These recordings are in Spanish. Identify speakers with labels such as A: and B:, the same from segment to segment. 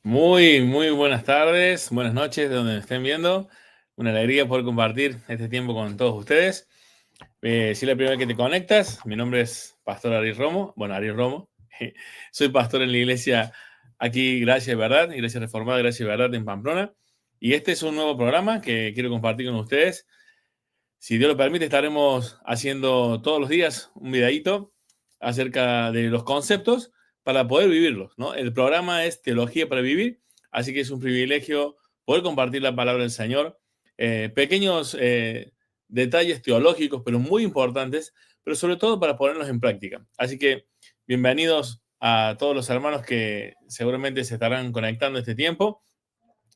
A: Muy buenas tardes, buenas noches de donde me estén viendo. Una alegría poder compartir este tiempo con todos ustedes. Si es la primera vez que te conectas, mi nombre es Pastor Ariel Romo. Bueno, Ariel Romo. Soy pastor en la iglesia aquí, Gracia y Verdad, Iglesia Reformada Gracia y Verdad en Pamplona. Y este es un nuevo programa que quiero compartir con ustedes. Si Dios lo permite, estaremos haciendo todos los días un videíto acerca de los conceptos para poder vivirlos, ¿no? El programa es Teología para Vivir, así que es un privilegio poder compartir la palabra del Señor. Pequeños detalles teológicos, pero muy importantes, pero sobre todo para ponerlos en práctica. Así que bienvenidos a todos los hermanos que seguramente se estarán conectando este tiempo.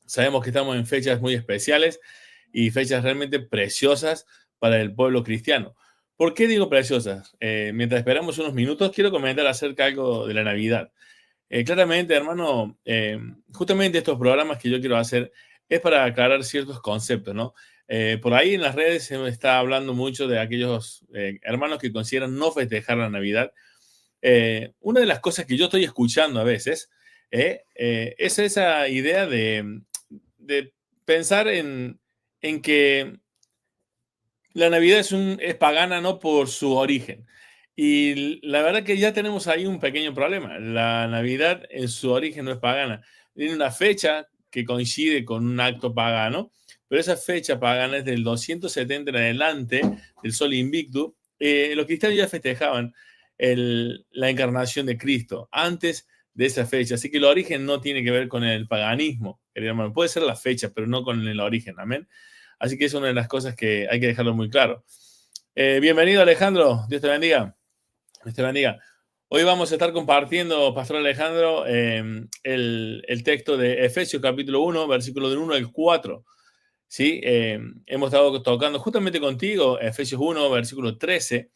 A: Sabemos que estamos en fechas muy especiales y fechas realmente preciosas para el pueblo cristiano. ¿Por qué digo preciosas? Mientras esperamos unos minutos, quiero comentar acerca de algo de la Navidad. Claramente, hermano, justamente estos programas que yo quiero hacer es para aclarar ciertos conceptos, ¿no? Por ahí en las redes se está hablando mucho de aquellos hermanos que consideran no festejar la Navidad. Una de las cosas que yo estoy escuchando a veces es esa idea de pensar en que la Navidad es pagana, ¿no? Por su origen. Y la verdad que ya tenemos ahí un pequeño problema. La Navidad en su origen no es pagana. Tiene una fecha que coincide con un acto pagano, pero esa fecha pagana es del 270 en adelante, del Sol Invictus. Los cristianos ya festejaban la encarnación de Cristo antes de esa fecha. Así que el origen no tiene que ver con el paganismo, querido hermano. Puede ser la fecha, pero no con el origen. Amén. Así que es una de las cosas que hay que dejarlo muy claro. Bienvenido, Alejandro. Dios te bendiga. Dios te bendiga. Hoy vamos a estar compartiendo, Pastor Alejandro, el texto de Efesios capítulo 1, versículo del 1 al 4. ¿Sí? Hemos estado tocando justamente contigo Efesios 1, versículo 13.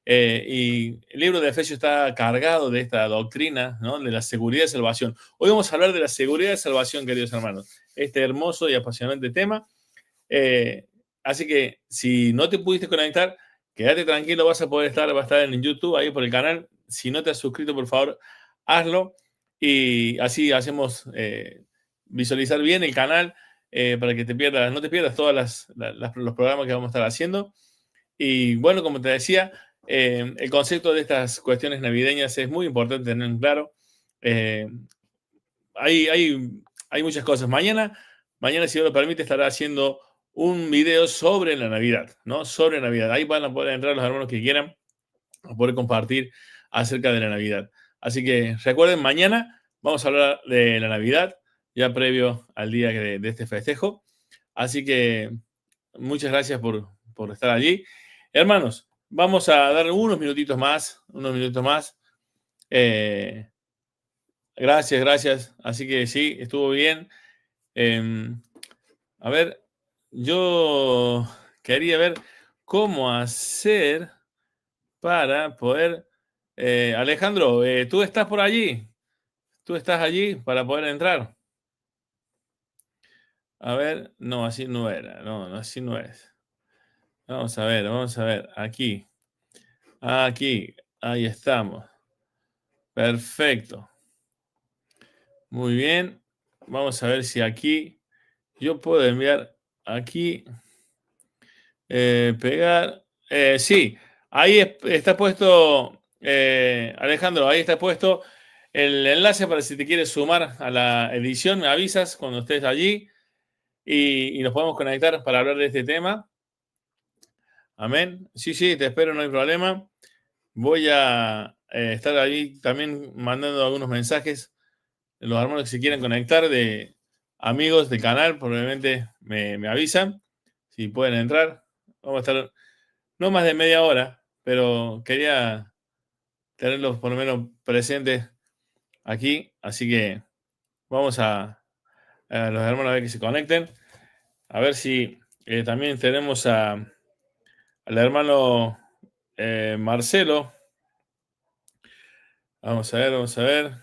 A: Y el libro de Efesios está cargado de esta doctrina, ¿no? De la seguridad de salvación. Hoy vamos a hablar de la seguridad de salvación, queridos hermanos. Este hermoso y apasionante tema. Eh, Así que si no te pudiste conectar, quédate tranquilo, va a estar en YouTube, ahí por el canal. Si no te has suscrito, por favor, hazlo. Y así hacemos visualizar bien el canal para que no te pierdas todos los programas que vamos a estar haciendo. Y bueno, como te decía, el concepto de estas cuestiones navideñas es muy importante tener en claro. Eh, hay, hay, hay muchas cosas. Mañana, si Dios lo permite, estará haciendo un video sobre la Navidad, ¿no? Sobre Navidad. Ahí van a poder entrar los hermanos que quieran a poder compartir acerca de la Navidad. Así que recuerden, mañana vamos a hablar de la Navidad, ya previo al día de este festejo. Así que muchas gracias por estar allí. Hermanos, vamos a dar unos minutitos más, Eh, gracias. Así que sí, estuvo bien. Eh, a ver, yo quería ver cómo hacer para poder... Alejandro, ¿tú estás por allí? ¿Tú estás allí para poder entrar? A ver, no, así no era. No, así no es. Vamos a ver. Aquí. Aquí. Ahí estamos. Perfecto. Muy bien. Vamos a ver si aquí yo puedo enviar aquí. Pegar. Sí, ahí está puesto, Alejandro, ahí está puesto el enlace para si te quieres sumar a la edición, me avisas cuando estés allí y nos podemos conectar para hablar de este tema. Amén. Sí, te espero, no hay problema. Voy a estar ahí también mandando algunos mensajes. Los hermanos que se quieran conectar de amigos del canal, probablemente me avisan si pueden entrar. Vamos a estar no más de media hora, pero quería tenerlos por lo menos presentes aquí, así que vamos a los hermanos a ver que se conecten, a ver si también tenemos al hermano Marcelo. Vamos a ver.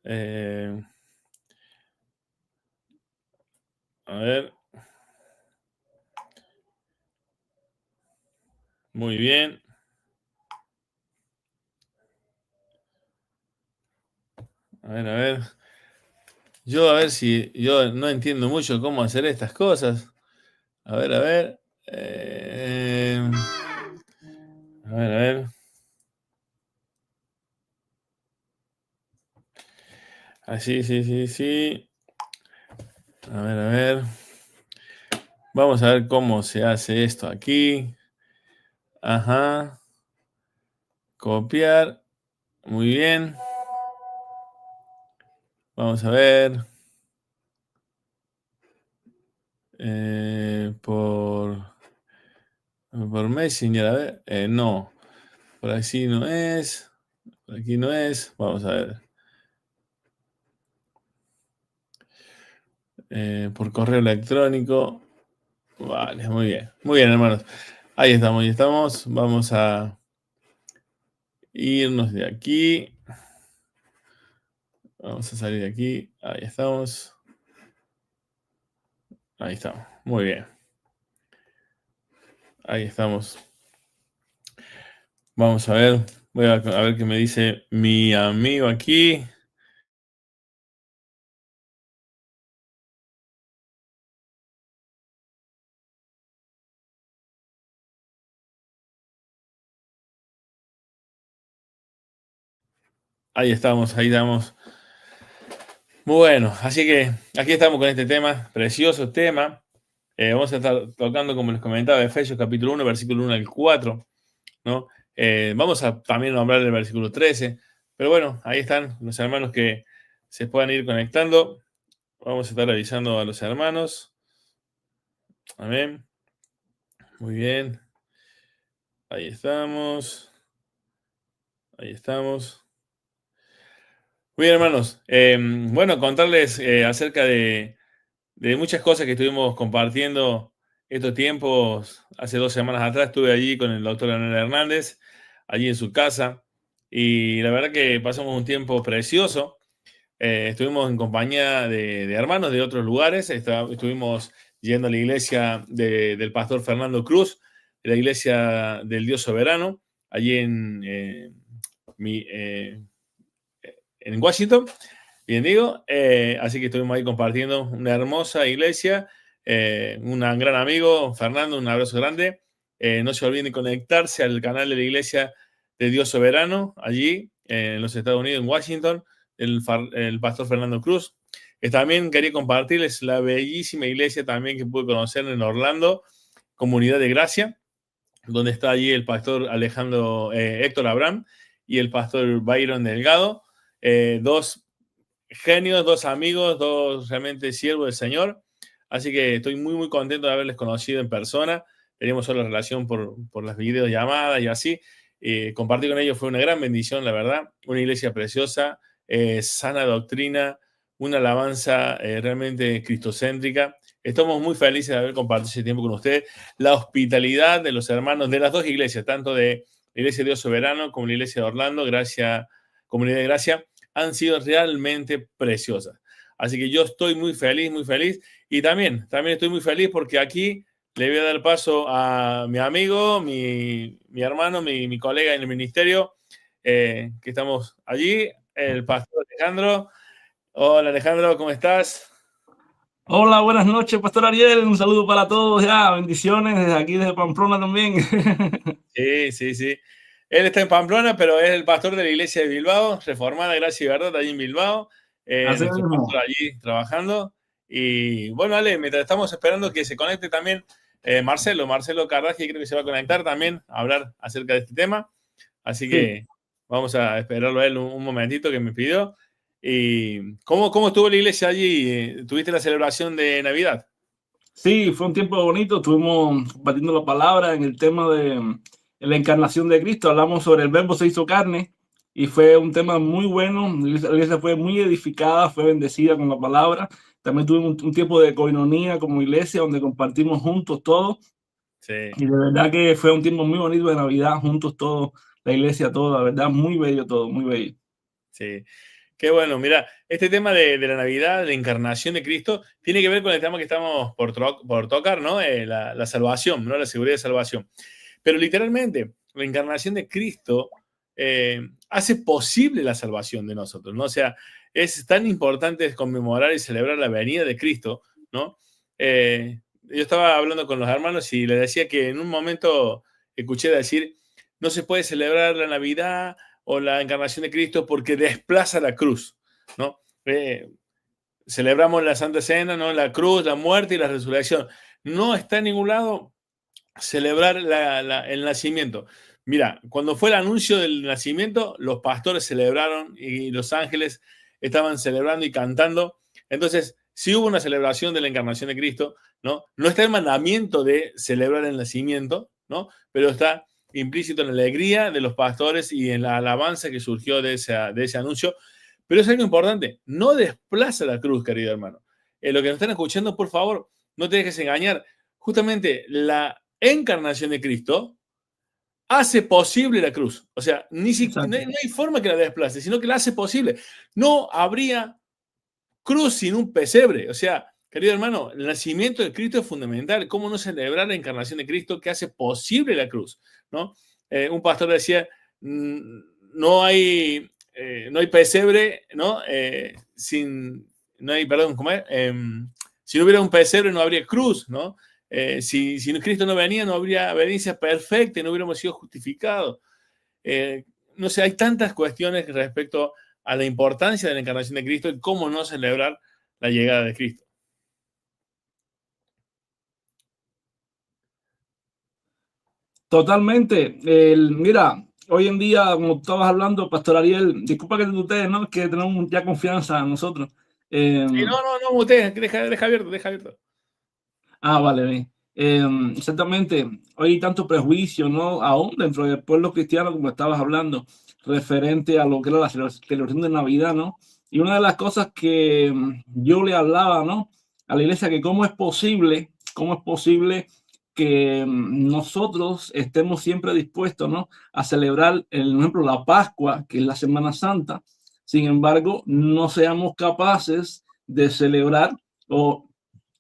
A: Eh, a ver. Muy bien. A ver, a ver. Yo a ver si yo no entiendo mucho cómo hacer estas cosas. A ver, a ver. A ver, a ver. Así, sí, sí, sí. A ver, a ver. Vamos a ver cómo se hace esto aquí. Ajá. Copiar. Muy bien. Vamos a ver. Por Messenger, a ver. No. Por aquí no es. Por aquí no es. Vamos a ver. Por correo electrónico. Vale, muy bien. Muy bien, hermanos. Ahí estamos, ahí estamos. Vamos a irnos de aquí. Vamos a salir de aquí. Ahí estamos. Ahí estamos. Muy bien. Ahí estamos. Vamos a ver. Voy a ver qué me dice mi amigo aquí. Ahí estamos, ahí estamos. Bueno, así que aquí estamos con este tema, precioso tema. Vamos a estar tocando, como les comentaba, Efesios capítulo 1, versículo 1 al 4, ¿no? Vamos a también nombrar el versículo 13, pero bueno, ahí están los hermanos que se puedan ir conectando. Vamos a estar avisando a los hermanos. Amén. Muy bien. Ahí estamos. Ahí estamos. Muy bien, hermanos. Bueno, contarles acerca de muchas cosas que estuvimos compartiendo estos tiempos. Hace 2 semanas atrás estuve allí con el doctor Leonel Hernández, allí en su casa, y la verdad que pasamos un tiempo precioso. Estuvimos en compañía de hermanos de otros lugares. Estuvimos yendo a la iglesia del pastor Fernando Cruz, de la iglesia del Dios Soberano, allí en Washington. Bien digo, así que estuvimos ahí compartiendo una hermosa iglesia, un gran amigo, Fernando, un abrazo grande. No se olviden de conectarse al canal de la iglesia de Dios Soberano, allí en los Estados Unidos, en Washington, el pastor Fernando Cruz. También quería compartirles la bellísima iglesia también que pude conocer en Orlando, Comunidad de Gracia, donde está allí el pastor Alejandro Héctor Abraham y el pastor Byron Delgado, dos genios, dos amigos, dos realmente siervos del Señor. Así que estoy muy, muy contento de haberles conocido en persona. Teníamos solo relación por las videollamadas y así. Compartir con ellos fue una gran bendición, la verdad. Una iglesia preciosa, sana doctrina, una alabanza realmente cristocéntrica. Estamos muy felices de haber compartido ese tiempo con ustedes. La hospitalidad de los hermanos de las dos iglesias, tanto de la Iglesia de Dios Soberano como la Iglesia de Orlando, Gracia, Comunidad de Gracia, han sido realmente preciosas. Así que yo estoy muy feliz, muy feliz. Y también estoy muy feliz porque aquí le voy a dar paso a mi amigo, mi hermano, mi colega en el ministerio, que estamos allí, el pastor Alejandro. Hola Alejandro, ¿cómo estás?
B: Hola, buenas noches, Pastor Ariel. Un saludo para todos. Ya, bendiciones desde aquí, desde Pamplona también.
A: Sí, sí, sí. Él está en Pamplona, pero es el pastor de la iglesia de Bilbao, Reformada Gracia y Verdad, allí en Bilbao.
B: Así
A: Nuestro pastor
B: mismo.
A: allí trabajando. Y bueno, Ale, mientras estamos esperando que se conecte también Marcelo Carraji, creo que se va a conectar también a hablar acerca de este tema. Así
B: Sí,
A: que vamos a esperarlo a él un momentito que me pidió. ¿Y cómo estuvo la iglesia allí? ¿Tuviste la celebración de Navidad?
B: sí, fue un tiempo bonito. Estuvimos compartiendo la palabra en el tema de la encarnación de Cristo. Hablamos sobre el Verbo se hizo carne y fue un tema muy bueno. La iglesia fue muy edificada, fue bendecida con la palabra. También tuvimos un tiempo de coinonía como iglesia donde compartimos juntos todos.
A: Sí,
B: Y de verdad que fue un tiempo muy bonito de Navidad, juntos todos, la iglesia toda, la verdad, muy bello todo, muy bello.
A: sí. Qué bueno, mira, este tema de la Navidad, de la encarnación de Cristo, tiene que ver con el tema que estamos por tocar, ¿no? La salvación, ¿no? La seguridad de salvación. Pero literalmente, la encarnación de Cristo hace posible la salvación de nosotros, ¿no? O sea, es tan importante conmemorar y celebrar la venida de Cristo, ¿no? Yo estaba hablando con los hermanos y les decía que en un momento escuché decir, no se puede celebrar la Navidad o la encarnación de Cristo porque desplaza la cruz, ¿no? Celebramos la Santa Cena, ¿no? La cruz, la muerte y la resurrección. No está en ningún lado celebrar el nacimiento. Mira, cuando fue el anuncio del nacimiento, los pastores celebraron y los ángeles estaban celebrando y cantando. Entonces, sí hubo una celebración de la encarnación de Cristo, ¿no? No está el mandamiento de celebrar el nacimiento, ¿no? Pero está implícito en la alegría de los pastores y en la alabanza que surgió de ese anuncio. Pero es algo importante, no desplaza la cruz, querido hermano. Lo que nos están escuchando, por favor, no te dejes engañar. Justamente la encarnación de Cristo hace posible la cruz. O sea, no hay forma que la desplace, sino que la hace posible. No habría cruz sin un pesebre. O sea, querido hermano, el nacimiento de Cristo es fundamental. ¿Cómo no celebrar la encarnación de Cristo que hace posible la cruz? ¿No? Un pastor decía, no hay pesebre, ¿no? No hay, perdón, ¿cómo es? Si no hubiera un pesebre no habría cruz, ¿no? Si Cristo no venía, no habría obediencia perfecta y no hubiéramos sido justificados. No sé, hay tantas cuestiones respecto a la importancia de la encarnación de Cristo y cómo no celebrar la llegada de Cristo.
B: Totalmente. Mira, hoy en día, como estabas hablando, Pastor Ariel, disculpa que te ustedes, ¿no? Que tenemos ya confianza en nosotros.
A: Sí, no, usted, deja abierto.
B: Vale, bien. Exactamente. Hoy hay tanto prejuicio, ¿no? Aún dentro del pueblo cristiano, como estabas hablando, referente a lo que era la celebración de Navidad, ¿no? Y una de las cosas que yo le hablaba, ¿no? A la iglesia, que cómo es posible que nosotros estemos siempre dispuestos, ¿no? A celebrar, por ejemplo, la Pascua, que es la Semana Santa. Sin embargo, no seamos capaces de celebrar o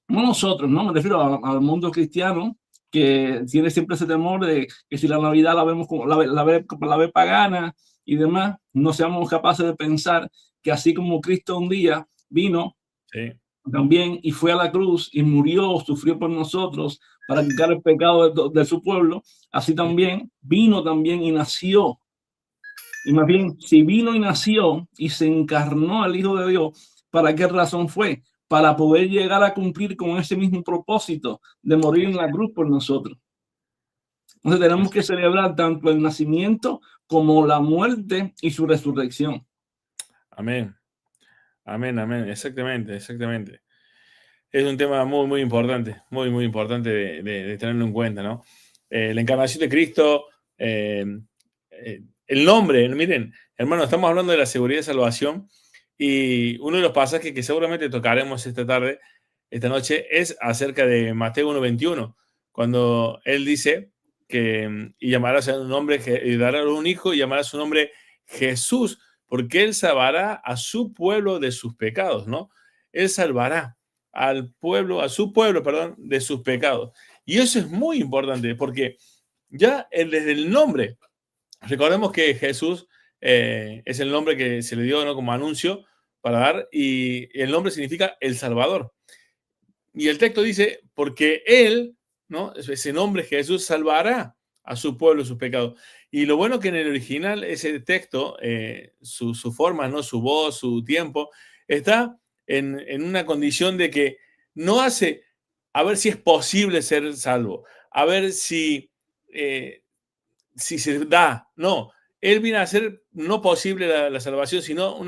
B: no nosotros, no me refiero al mundo cristiano que tiene siempre ese temor de que si la Navidad la vemos como la ve pagana y demás, no seamos capaces de pensar que así como Cristo un día vino
A: Sí.
B: también y fue a la cruz y murió, sufrió por nosotros para quitar el pecado de su pueblo, así también vino también y nació. Y más bien, si vino y nació y se encarnó el Hijo de Dios, ¿para qué razón fue? Para poder llegar a cumplir con ese mismo propósito de morir en la cruz por nosotros. Entonces tenemos que celebrar tanto el nacimiento como la muerte y su resurrección.
A: Amén. Exactamente. Es un tema muy importante, muy importante de tenerlo en cuenta, ¿no? La encarnación de Cristo, el nombre, miren, hermano, estamos hablando de la seguridad de salvación y uno de los pasajes que seguramente tocaremos esta noche, es acerca de Mateo 1:21, cuando él dice que y llamará a su nombre, y dará un hijo y llamará a su nombre Jesús, porque él salvará a su pueblo de sus pecados, ¿no? Él salvará a su pueblo, perdón, de sus pecados. Y eso es muy importante porque ya desde el nombre, recordemos que Jesús es el nombre que se le dio, ¿no? Como anuncio para dar, y el nombre significa el Salvador. Y el texto dice, porque Él, ¿no? Ese nombre Jesús salvará a su pueblo de sus pecados. Y lo bueno que en el original ese texto, su forma, ¿no? Su voz, su tiempo, está en una condición de que no hace a ver si es posible ser salvo, a ver si se da. No, él viene a hacer no posible la salvación, sino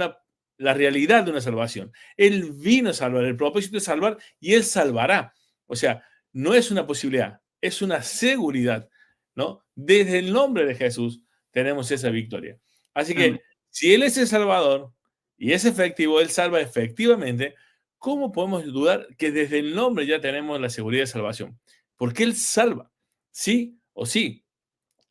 A: la realidad de una salvación. Él vino a salvar, el propósito es salvar y él salvará. O sea, no es una posibilidad, es una seguridad, ¿no? Desde el nombre de Jesús tenemos esa victoria. Así que si él es el Salvador y es efectivo, él salva efectivamente, ¿cómo podemos dudar que desde el nombre ya tenemos la seguridad de salvación? Porque él salva, sí o sí,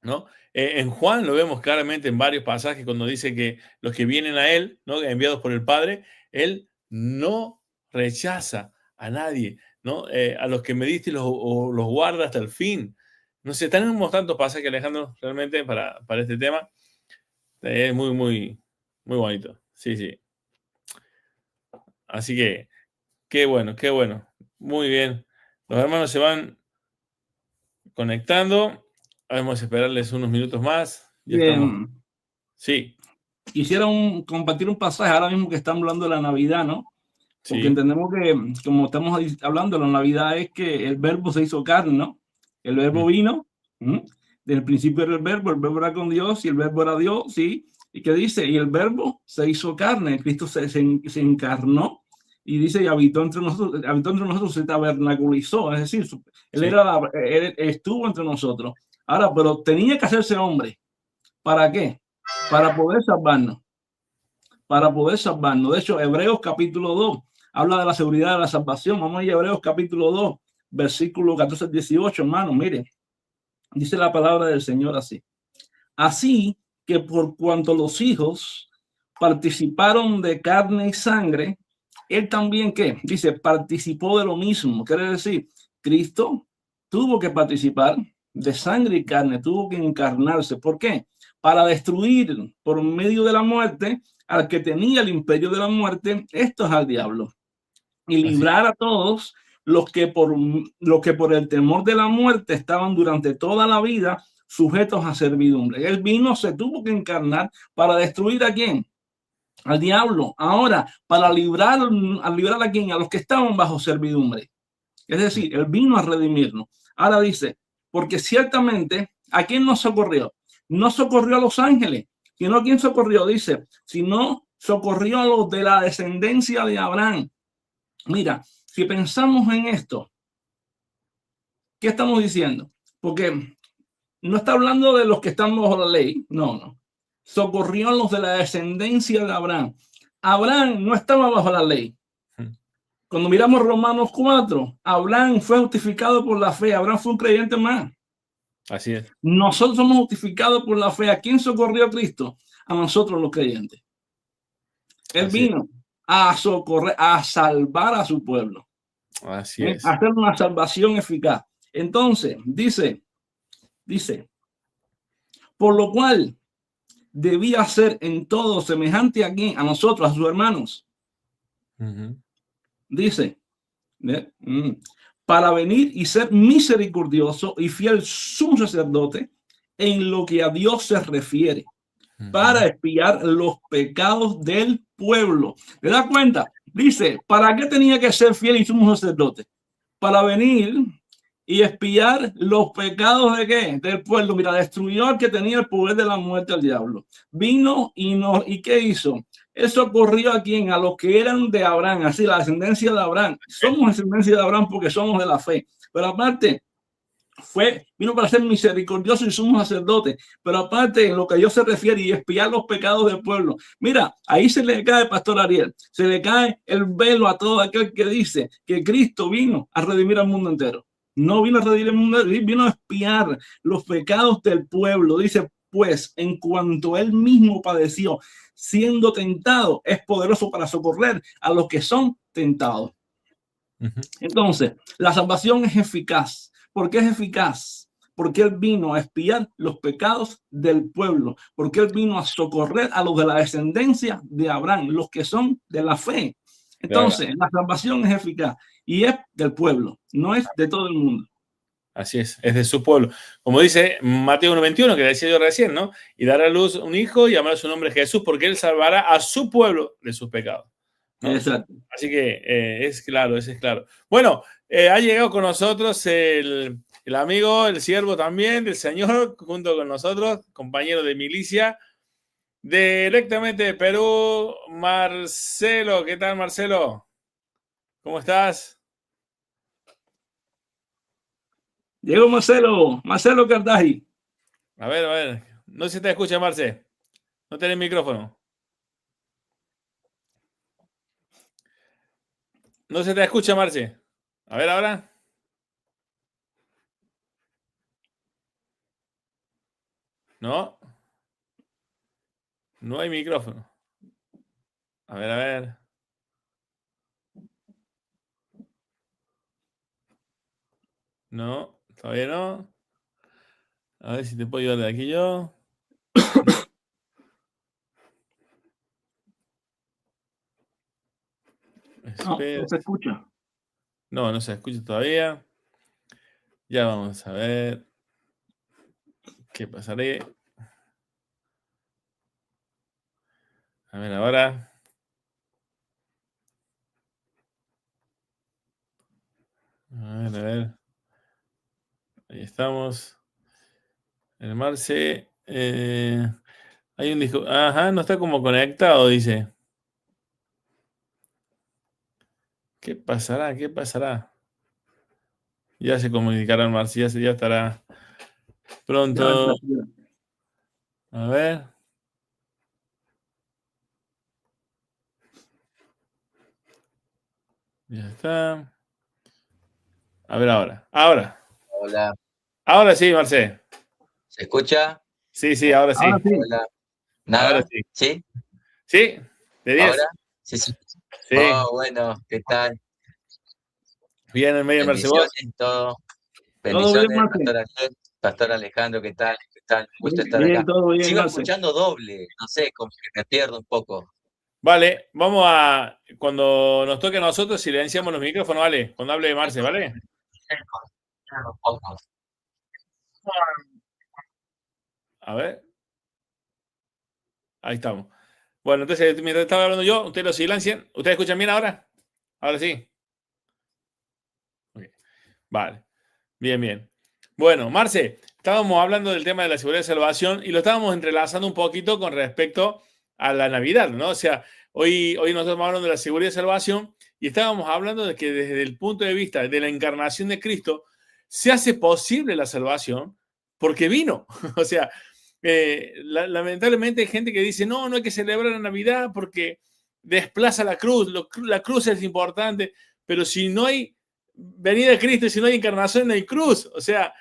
A: ¿no? En Juan lo vemos claramente en varios pasajes cuando dice que los que vienen a él, ¿no? Enviados por el Padre, él no rechaza a nadie, ¿no? A los que me diste los guarda hasta el fin. No sé, tenemos tantos pasajes, Alejandro, realmente para este tema. Es muy bonito. Sí. Así que, qué bueno, qué bueno. Muy bien. Los hermanos se van conectando. Vamos a esperarles unos minutos más. Ya estamos.
B: Bien.
A: Sí,
B: Quisiera compartir un pasaje ahora mismo que estamos hablando de la Navidad, ¿no? Porque
A: sí.
B: entendemos que, como estamos hablando, la Navidad es que el verbo se hizo carne, ¿no? El verbo
A: Mm,
B: vino, ¿m? Del principio era el verbo era con Dios y el verbo era Dios, ¿sí? ¿Y qué dice? Y el verbo se hizo carne, Cristo se encarnó y dice, y habitó entre nosotros, se tabernaculizó, es decir,
A: sí,
B: él estuvo entre nosotros. Ahora, pero tenía que hacerse hombre. ¿Para qué? Para poder salvarnos, para poder salvarnos. De hecho, Hebreos capítulo 2 habla de la seguridad de la salvación. Vamos a ir a Hebreos capítulo 2, versículo 14 al 18, hermano. Miren, dice la palabra del Señor así. Así que por cuanto los hijos participaron de carne y sangre, él también, ¿qué? Dice, participó de lo mismo. Quiere decir, Cristo tuvo que participar de sangre y carne, tuvo que encarnarse. ¿Por qué? Para destruir por medio de la muerte al que tenía el imperio de la muerte, esto es al diablo, y
A: así es.
B: librar a todos los que por el temor de la muerte estaban durante toda la vida sujetos a servidumbre. Él vino, se tuvo que encarnar para destruir a quién, al diablo. Ahora, para librar a quién, a los que estaban bajo servidumbre. Es decir, él vino a redimirnos. Ahora dice, porque ciertamente, ¿a quién nos socorrió? No socorrió a los ángeles, sino a quién socorrió, dice, sino socorrió a los de la descendencia de Abraham. Mira, si pensamos en esto, ¿qué estamos diciendo? Porque no está hablando de los que están bajo la ley, no. Socorrió a los de la descendencia de Abraham. Abraham no estaba bajo la ley.
A: Mm,
B: Cuando miramos Romanos 4, Abraham fue justificado por la fe. Abraham fue un creyente más.
A: así es.
B: Nosotros somos justificados por la fe. ¿A quién socorrió Cristo? A nosotros los creyentes. Él
A: Así es.
B: vino a socorrer, a salvar a su pueblo.
A: Así es.
B: Hacer una salvación eficaz. Entonces, dice, por lo cual debía ser en todo semejante a nosotros, a sus hermanos.
A: Ujú.
B: Dice, para venir y ser misericordioso y fiel sumo sacerdote en lo que a Dios se refiere,
A: Ujú.
B: para expiar los pecados del pueblo. ¿Te das cuenta? Dice, ¿para qué tenía que ser fiel y sumo sacerdote? Para venir y expiar los pecados de qué? Del pueblo. Mira, destruyó al que tenía el poder de la muerte, al diablo. Vino ¿y qué hizo? Eso ocurrió a quién? A los que eran de Abraham, así la descendencia de Abraham. Somos descendencia de Abraham porque somos de la fe. Pero aparte, vino para ser misericordioso y sumo sacerdote, pero aparte en lo que a Dios se refiere y expiar los pecados del pueblo. Mira, ahí se le cae, Pastor Ariel, se le cae el velo a todo aquel que dice que Cristo vino a redimir al mundo entero. No vino a redimir el mundo, vino a expiar los pecados del pueblo. Dice, pues en cuanto él mismo padeció siendo tentado, es poderoso para socorrer a los que son tentados.
A: Ujú.
B: Entonces, la salvación es eficaz. ¿Por qué es eficaz? Porque él vino a expiar los pecados del pueblo, porque él vino a socorrer a los de la descendencia de Abraham, los que son de la fe.
A: Claro.
B: Entonces, la salvación es eficaz y es del pueblo, no es de todo el mundo.
A: Así es de su pueblo. Como dice Mateo 1:21, que decía yo recién, ¿no? Y dará a luz un hijo y llamará su nombre Jesús, porque él salvará a su pueblo de sus pecados, ¿no?
B: Exacto.
A: Así que es claro, eso es claro. Bueno, ha llegado con nosotros el amigo, el siervo también del Señor, junto con nosotros, compañero de milicia, directamente de Perú, Marcelo. ¿Qué tal, Marcelo? ¿Cómo estás?
B: Llegó Marcelo Cardaji.
A: A ver. No se te escucha, Marce. No tenés micrófono. No se te escucha, Marce. A ver ahora. No. No hay micrófono. A ver. No, todavía no. A ver si te puedo ayudar de aquí yo.
B: No, no se escucha.
A: No, no se escucha todavía. Ya vamos a ver qué pasaré. A ver ahora. A ver. Ahí estamos. El Marce. Hay un disco. Ajá, no está como conectado, dice. ¿Qué pasará? ¿Qué pasará? Ya se comunicará el Marce, ya estará pronto. A ver. Ya está. A ver ahora. Ahora.
C: Hola.
A: Ahora sí, Marce.
C: ¿Se escucha?
A: Sí, ahora sí.
B: Ahora sí.
C: Hola. ¿Nada?
A: Ahora sí.
C: ¿Sí?
A: Sí, de 10.
C: ¿Ahora? Sí, sí.
A: Sí.
C: Oh, bueno, ¿qué tal?
A: Bien, en medio, Marce, vos.
C: Bendiciones, todo.
B: Todo bien,
C: Bendiciones,
B: Marce.
C: Pastor Alejandro, ¿qué tal? ¿Qué tal? Gusto estar
B: Bien,
C: acá.
B: todo bien,
C: Sigo
B: Marce.
C: escuchando doble, no sé, como que me pierdo un poco.
A: Vale, vamos a. Cuando nos toque a nosotros, silenciamos los micrófonos, ¿vale? Cuando hable de Marce, ¿vale?
C: Un poco.
A: A ver. Ahí estamos. Bueno, entonces, mientras estaba hablando yo, ustedes lo silencian. ¿Ustedes escuchan bien ahora? Ahora sí. Okay. Vale. Bien. Bueno, Marce, estábamos hablando del tema de la seguridad de salvación y lo estábamos entrelazando un poquito con respecto a la Navidad, ¿no? O sea, hoy nosotros estamos hablando de la seguridad de salvación y estábamos hablando de que desde el punto de vista de la encarnación de Cristo se hace posible la salvación porque vino. O sea, lamentablemente hay gente que dice, no hay que celebrar la Navidad porque desplaza la cruz, la cruz es importante, pero si no hay venida de Cristo, si no hay encarnación, no hay cruz. O sea,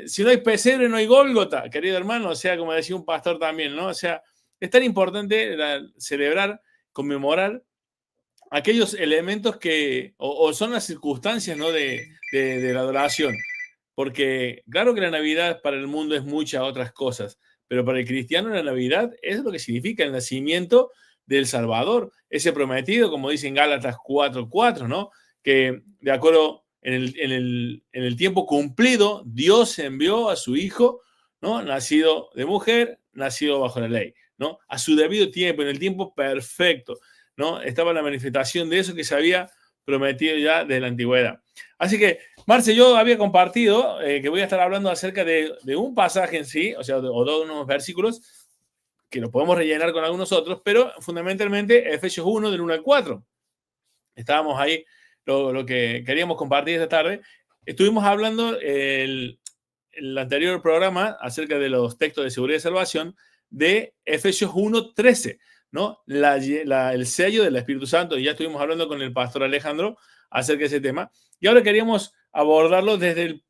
A: si no hay pesebre, no hay Gólgota, querido hermano. O sea, como decía un pastor también, ¿no? O sea, es tan importante celebrar, conmemorar aquellos elementos que, o son las circunstancias, ¿no? de la adoración. Porque claro que la Navidad para el mundo es muchas otras cosas, pero para el cristiano la Navidad es lo que significa el nacimiento del Salvador, ese prometido, como dice en Gálatas 4:4, ¿no? Que de acuerdo en el tiempo cumplido, Dios envió a su Hijo, ¿no? Nacido de mujer, nacido bajo la ley, ¿no? A su debido tiempo, en el tiempo perfecto, ¿no? Estaba la manifestación de eso que se había prometido ya desde la antigüedad. Así que, Marce, yo había compartido que voy a estar hablando acerca de un pasaje en sí, o sea, o de unos versículos que lo podemos rellenar con algunos otros, pero fundamentalmente Efesios 1 del 1 al 4. Estábamos ahí, lo que queríamos compartir esta tarde. Estuvimos hablando el anterior programa acerca de los textos de seguridad y salvación de Efesios 1:13, ¿no? El sello del Espíritu Santo, y ya estuvimos hablando con el pastor Alejandro acerca de ese tema, y ahora queríamos abordarlo desde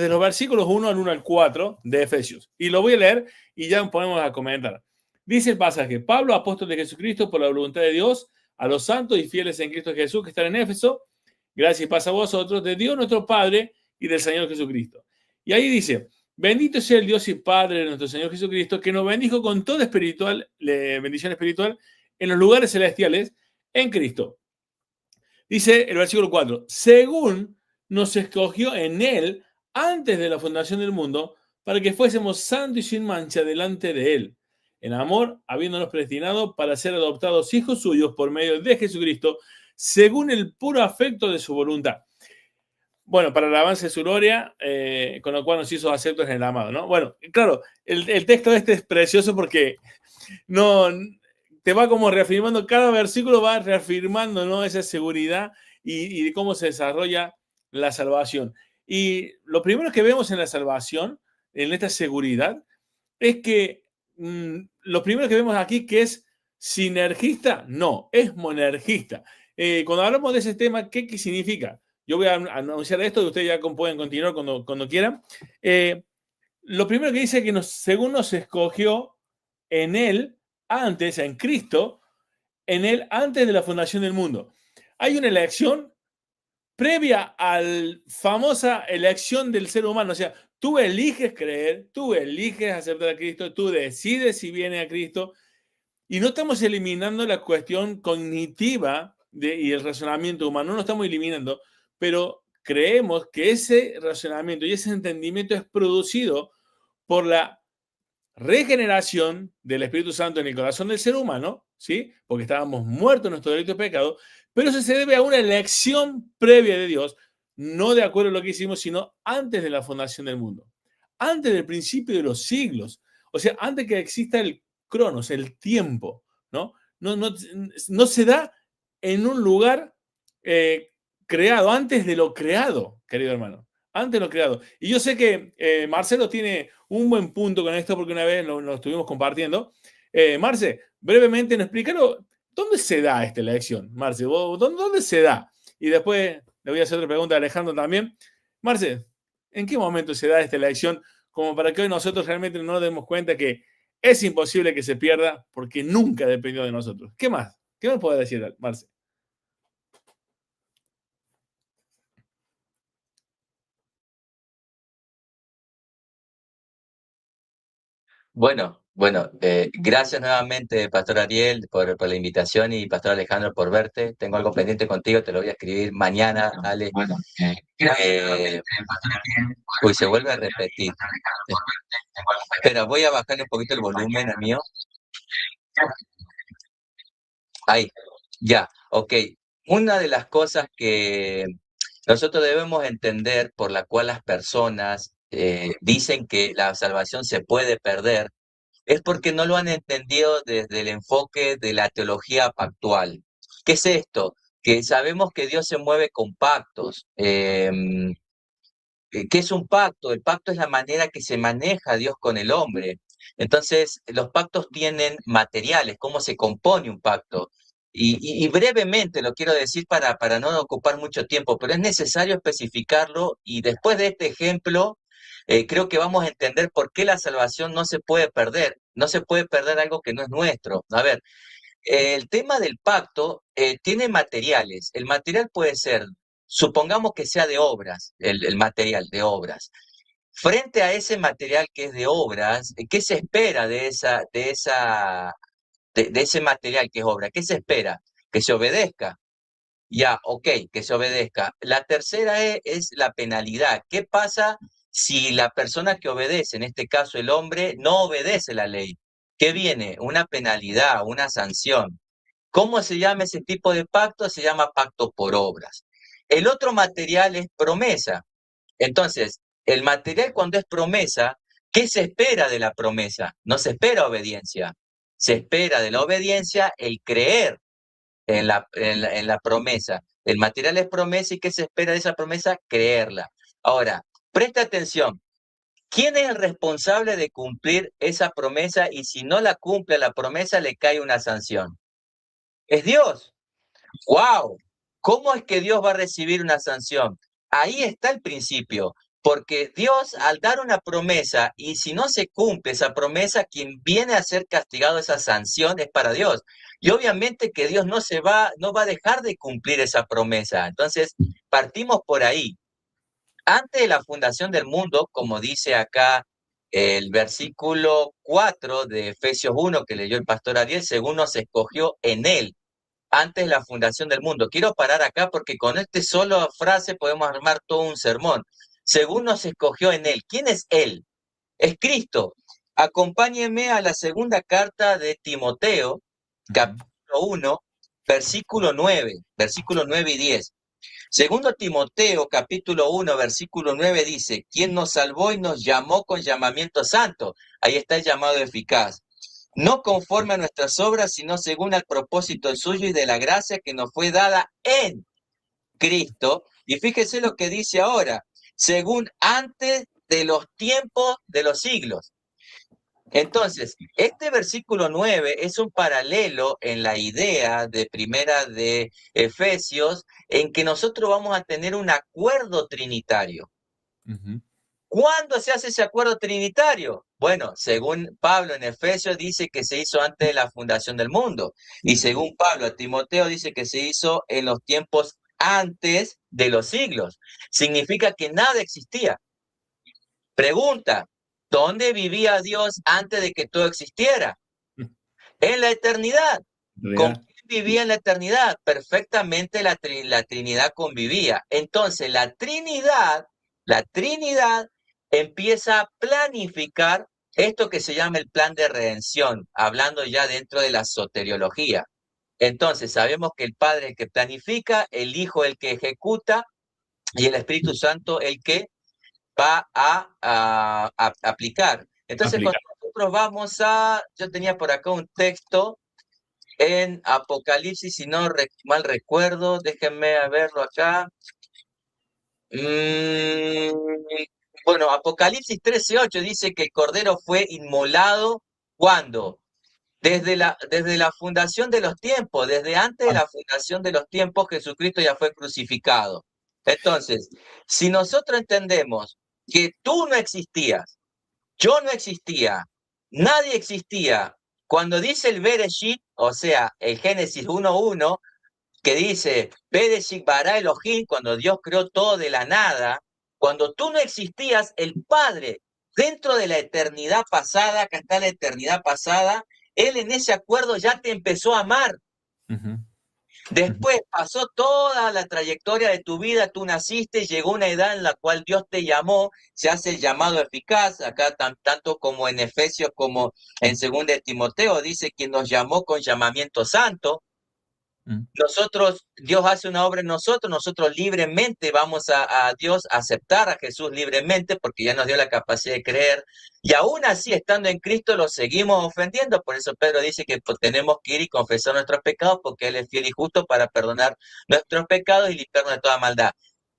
A: los versículos 1 al 1 al 4 de Efesios, y lo voy a leer y ya ponemos a comentar. Dice el pasaje: Pablo, apóstol de Jesucristo, por la voluntad de Dios, a los santos y fieles en Cristo Jesús que están en Éfeso, gracias y paz a vosotros, de Dios nuestro Padre y del Señor Jesucristo. Y ahí dice: bendito sea el Dios y Padre de nuestro Señor Jesucristo, que nos bendijo con toda bendición espiritual en los lugares celestiales en Cristo. Dice el versículo 4, según nos escogió en Él antes de la fundación del mundo, para que fuésemos santos y sin mancha delante de Él, en amor, habiéndonos predestinado para ser adoptados hijos suyos por medio de Jesucristo, según el puro afecto de su voluntad. Bueno, para el avance de su gloria, con lo cual nos hizo aceptos en el amado, ¿no? Bueno, claro, el texto este es precioso porque no te va como reafirmando, cada versículo va reafirmando, ¿no? Esa seguridad y de cómo se desarrolla la salvación. Y lo primero que vemos en la salvación, en esta seguridad, es que lo primero que vemos aquí que es sinergista, no, es monergista. Cuando hablamos de ese tema, ¿qué significa? Yo voy a anunciar esto y ustedes ya pueden continuar cuando quieran. Lo primero que dice es que según nos escogió en Él, antes, en Cristo, en Él, antes de la fundación del mundo. Hay una elección previa a la famosa elección del ser humano. O sea, tú eliges creer, tú eliges aceptar a Cristo, tú decides si viene a Cristo. Y no estamos eliminando la cuestión cognitiva y el razonamiento humano, no lo estamos eliminando, pero creemos que ese razonamiento y ese entendimiento es producido por la regeneración del Espíritu Santo en el corazón del ser humano, ¿sí? Porque estábamos muertos en nuestro delito y pecado, pero eso se debe a una elección previa de Dios, no de acuerdo a lo que hicimos, sino antes de la fundación del mundo, antes del principio de los siglos, o sea, antes que exista el cronos, el tiempo, ¿no? No se da en un lugar creado, antes de lo creado, querido hermano, antes de lo creado. Y yo sé que Marcelo tiene un buen punto con esto porque una vez lo estuvimos compartiendo. Marce, brevemente nos explícalo, ¿dónde se da esta elección? Marce, ¿dónde se da? Y después le voy a hacer otra pregunta a Alejandro también. Marce, ¿en qué momento se da esta elección? Como para que hoy nosotros realmente no nos demos cuenta que es imposible que se pierda porque nunca dependió de nosotros. ¿Qué más? ¿Qué me puede decir, Marce?
C: Bueno, gracias nuevamente, Pastor Ariel, por la invitación y Pastor Alejandro por verte. Tengo algo pendiente contigo, te lo voy a escribir mañana, Ale. Uy, se vuelve a repetir. Espera, voy a bajarle un poquito el volumen al mío. Ahí, ya, ok. Una de las cosas que nosotros debemos entender por la cual las personas dicen que la salvación se puede perder es porque no lo han entendido desde el enfoque de la teología pactual. ¿Qué es esto? Que sabemos que Dios se mueve con pactos. ¿Qué es un pacto? El pacto es la manera que se maneja Dios con el hombre. Entonces, los pactos tienen materiales, cómo se compone un pacto. Y brevemente lo quiero decir para no ocupar mucho tiempo, pero es necesario especificarlo y después de este ejemplo, creo que vamos a entender por qué la salvación no se puede perder. No se puede perder algo que no es nuestro. A ver, el tema del pacto tiene materiales. El material puede ser, supongamos que sea de obras, el material de obras. Frente a ese material que es de obras, ¿qué se espera de ese material que es obra? ¿Qué se espera? Que se obedezca. Ya, ok, que se obedezca. La tercera es la penalidad. ¿Qué pasa si la persona que obedece, en este caso el hombre, no obedece la ley? ¿Qué viene? Una penalidad, una sanción. ¿Cómo se llama ese tipo de pacto? Se llama pacto por obras. El otro material es promesa. Entonces, el material cuando es promesa, ¿qué se espera de la promesa? No se espera obediencia. Se espera de la obediencia el creer en la promesa. El material es promesa y ¿qué se espera de esa promesa? Creerla. Ahora, presta atención. ¿Quién es el responsable de cumplir esa promesa y si no la cumple la promesa le cae una sanción? Es Dios. ¡Wow! ¿Cómo es que Dios va a recibir una sanción? Ahí está el principio, porque Dios al dar una promesa y si no se cumple esa promesa, quien viene a ser castigado esa sanción es para Dios. Y obviamente que Dios no va a dejar de cumplir esa promesa. Entonces, partimos por ahí. Antes de la fundación del mundo, como dice acá el versículo 4 de Efesios 1 que leyó el pastor Ariel, según nos escogió en él antes de la fundación del mundo. Quiero parar acá porque con esta sola frase podemos armar todo un sermón. Según nos escogió en él. ¿Quién es él? Es Cristo. Acompáñenme a la segunda carta de Timoteo, capítulo 1, versículo 9 y 10. Segundo Timoteo, capítulo 1, versículo 9 dice, quien nos salvó y nos llamó con llamamiento santo. Ahí está el llamado eficaz. No conforme a nuestras obras, sino según al propósito suyo y de la gracia que nos fue dada en Cristo. Y fíjese lo que dice ahora, según antes de los tiempos de los siglos. Entonces, este versículo 9 es un paralelo en la idea de primera de Efesios, en que nosotros vamos a tener un acuerdo trinitario. ¿Cuándo se hace ese acuerdo trinitario? Bueno, según Pablo en Efesios dice que se hizo antes de la fundación del mundo. Y según Pablo a Timoteo dice que se hizo en los tiempos antes de los siglos. Significa que nada existía. Pregunta, ¿dónde vivía Dios antes de que todo existiera? En la eternidad. ¿Con quién vivía en la eternidad, perfectamente la Trinidad convivía. Entonces la Trinidad empieza a planificar esto que se llama el plan de redención, hablando ya dentro de la soteriología. Entonces sabemos que el Padre es el que planifica, el Hijo el que ejecuta y el Espíritu Santo el que va a aplicar. Entonces
A: Aplicar.
C: cuando nosotros vamos yo tenía por acá un texto en Apocalipsis, si no mal recuerdo, déjenme verlo acá. Bueno, Apocalipsis 13:8 dice que el Cordero fue inmolado, ¿cuándo? Desde la fundación de los tiempos, desde antes de la fundación de los tiempos, Jesucristo ya fue crucificado. Entonces, si nosotros entendemos que tú no existías, yo no existía, nadie existía, cuando dice el Bereshit, o sea, el Génesis 1:1, que dice, Bereshit bara Elohim, cuando Dios creó todo de la nada, cuando tú no existías, el Padre, dentro de la eternidad pasada, acá está la eternidad pasada, Él en ese acuerdo ya te empezó a amar. Después pasó toda la trayectoria de tu vida, tú naciste, llegó una edad en la cual Dios te llamó, se hace el llamado eficaz, acá tanto como en Efesios como en 2 de Timoteo, dice quien nos llamó con llamamiento santo. Nosotros, Dios hace una obra en nosotros libremente vamos a Dios, a aceptar a Jesús libremente porque ya nos dio la capacidad de creer y aún así estando en Cristo lo seguimos ofendiendo, por eso Pedro dice que tenemos que ir y confesar nuestros pecados porque Él es fiel y justo para perdonar nuestros pecados y limpiarnos de toda maldad.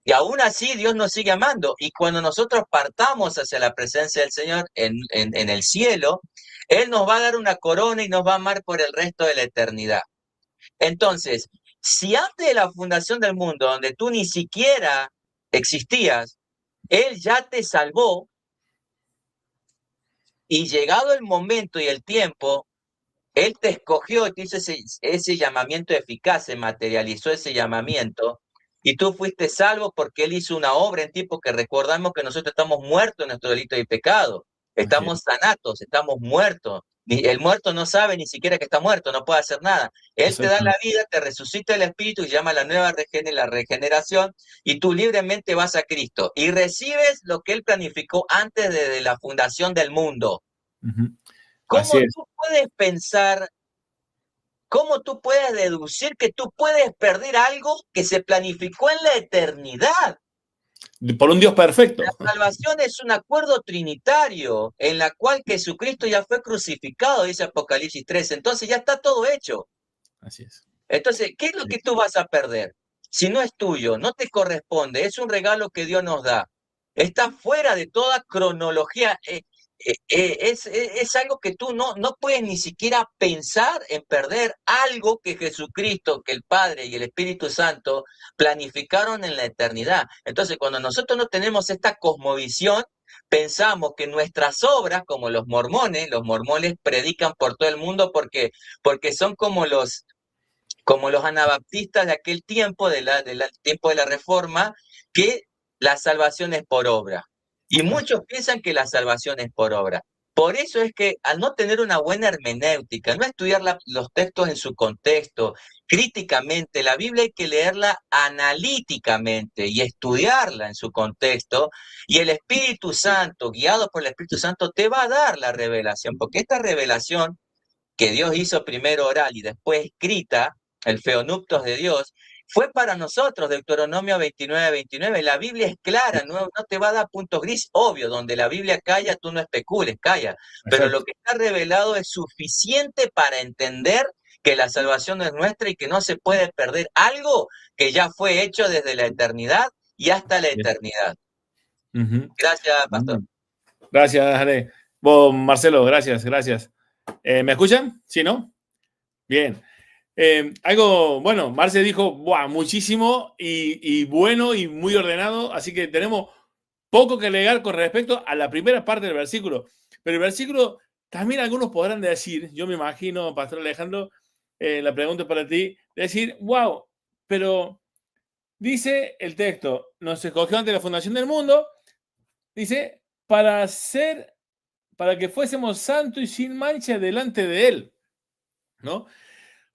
C: Y aún así Dios nos sigue amando y cuando nosotros partamos hacia la presencia del Señor en el cielo, Él nos va a dar una corona y nos va a amar por el resto de la eternidad. Entonces, si antes de la fundación del mundo, donde tú ni siquiera existías, Él ya te salvó y llegado el momento y el tiempo, Él te escogió y te hizo ese llamamiento eficaz, se materializó ese llamamiento y tú fuiste salvo porque Él hizo una obra en ti, porque recordamos que nosotros estamos muertos en nuestro delito y pecado, estamos sanatos, estamos muertos. El muerto no sabe ni siquiera que está muerto, no puede hacer nada. Él te da la vida, te resucita el espíritu y llama la nueva la regeneración y tú libremente vas a Cristo y recibes lo que Él planificó antes de la fundación del mundo. ¿Cómo tú puedes pensar, cómo tú puedes deducir que tú puedes perder algo que se planificó en la eternidad?
A: Por un Dios perfecto.
C: La salvación es un acuerdo trinitario en la cual Jesucristo ya fue crucificado, dice Apocalipsis 13. Entonces ya está todo hecho.
A: Así es.
C: Entonces, ¿qué es lo que tú vas a perder? Si no es tuyo, no te corresponde, es un regalo que Dios nos da. Está fuera de toda cronología. Es algo que tú no puedes ni siquiera pensar en perder algo que Jesucristo, que el Padre y el Espíritu Santo planificaron en la eternidad. Entonces, cuando nosotros no tenemos esta cosmovisión, pensamos que nuestras obras, como los mormones predican por todo el mundo porque son como los anabaptistas de aquel tiempo, del tiempo de la Reforma, que la salvación es por obra. Y muchos piensan que la salvación es por obra. Por eso es que al no tener una buena hermenéutica, no estudiar los textos en su contexto, críticamente, la Biblia hay que leerla analíticamente y estudiarla en su contexto, y el Espíritu Santo, guiado por el Espíritu Santo, te va a dar la revelación, porque esta revelación que Dios hizo primero oral y después escrita, el feonuptos de Dios, fue para nosotros, Deuteronomio 29:29. La Biblia es clara, no te va a dar puntos gris, obvio, donde la Biblia calla, tú no especules, calla. Pero lo que está revelado es suficiente para entender que la salvación es nuestra y que no se puede perder algo que ya fue hecho desde la eternidad y hasta la eternidad. Gracias, pastor.
A: Gracias, Ale. Vos, Marcelo, gracias. ¿Me escuchan? ¿Sí, no? Bien. Bueno, Marce dijo, muchísimo y bueno y muy ordenado, así que tenemos poco que alegar con respecto a la primera parte del versículo. Pero el versículo, también algunos podrán decir, yo me imagino, Pastor Alejandro, la pregunta es para ti, decir, pero dice el texto, nos escogió ante la fundación del mundo, dice, para que fuésemos santos y sin mancha delante de Él, ¿no?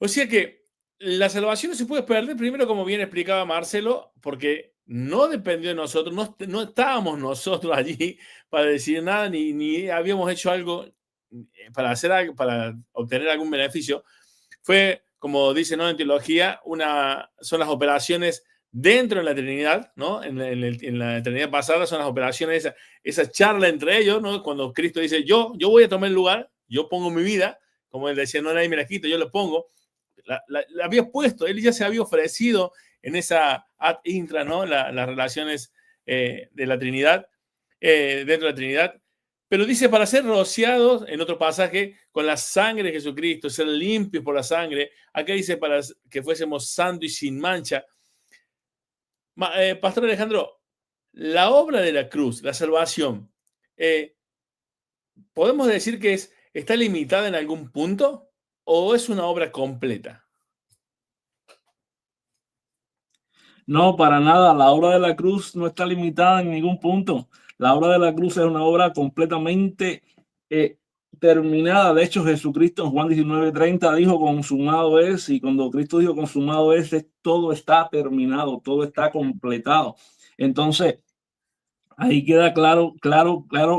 A: O sea que la salvación no se puede perder, primero, como bien explicaba Marcelo, porque no dependió de nosotros, no estábamos nosotros allí para decir nada, ni habíamos hecho algo para hacer algo, para obtener algún beneficio. Fue, como dice, ¿no?, en teología, son las operaciones dentro de la Trinidad, ¿no? En la eternidad pasada son las operaciones, esa charla entre ellos, ¿no? Cuando Cristo dice, yo voy a tomar el lugar, yo pongo mi vida, como él decía, no, nadie me la quita, yo la pongo. La había puesto, él ya se había ofrecido en esa ad intra, ¿no? Las relaciones de la Trinidad, dentro de la Trinidad. Pero dice, para ser rociados, en otro pasaje, con la sangre de Jesucristo, ser limpios por la sangre. Acá dice, para que fuésemos santos y sin mancha. Pastor Alejandro, la obra de la cruz, la salvación, ¿podemos decir que está limitada en algún punto o es una obra completa?
B: No, para nada. La obra de la cruz no está limitada en ningún punto. La obra de la cruz es una obra completamente terminada. De hecho, Jesucristo en Juan 19:30 dijo consumado es, y cuando Cristo dijo consumado es todo está terminado, todo está completado. Entonces, ahí queda claro,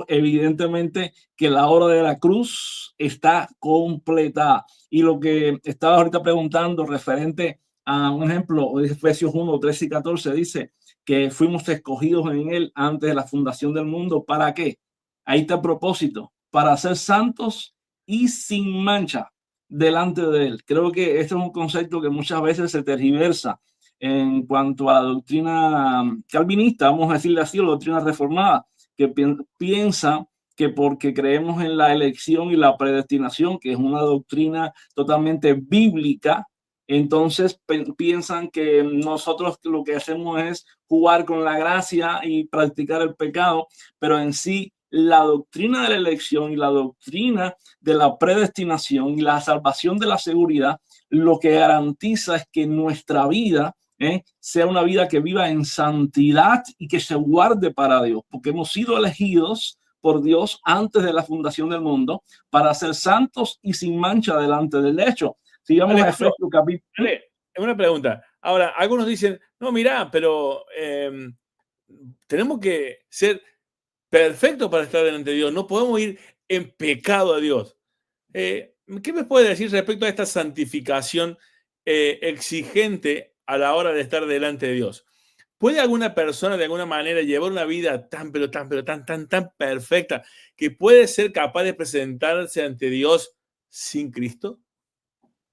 B: evidentemente que la obra de la cruz está completada. Y lo que estaba ahorita preguntando referente a un ejemplo, Efesios 1, 13 y 14 dice que fuimos escogidos en él antes de la fundación del mundo. ¿Para qué? Ahí está el propósito, para ser santos y sin mancha delante de él. Creo que este es un concepto que muchas veces se tergiversa en cuanto a la doctrina calvinista, vamos a decirle así, la doctrina reformada, que piensa que porque creemos en la elección y la predestinación, que es una doctrina totalmente bíblica, entonces piensan que nosotros lo que hacemos es jugar con la gracia y practicar el pecado, pero en sí la doctrina de la elección y la doctrina de la predestinación y la salvación de la seguridad, lo que garantiza es que nuestra vida sea una vida que viva en santidad y que se guarde para Dios, porque hemos sido elegidos por Dios antes de la fundación del mundo para ser santos y sin mancha delante del hecho. Sigamos a Efesios capítulo.
A: Una pregunta. Ahora, algunos dicen, no, mira, pero tenemos que ser perfectos para estar delante de Dios. No podemos ir en pecado a Dios. ¿Qué me puede decir respecto a esta santificación exigente a la hora de estar delante de Dios? ¿Puede alguna persona de alguna manera llevar una vida tan perfecta que puede ser capaz de presentarse ante Dios sin Cristo?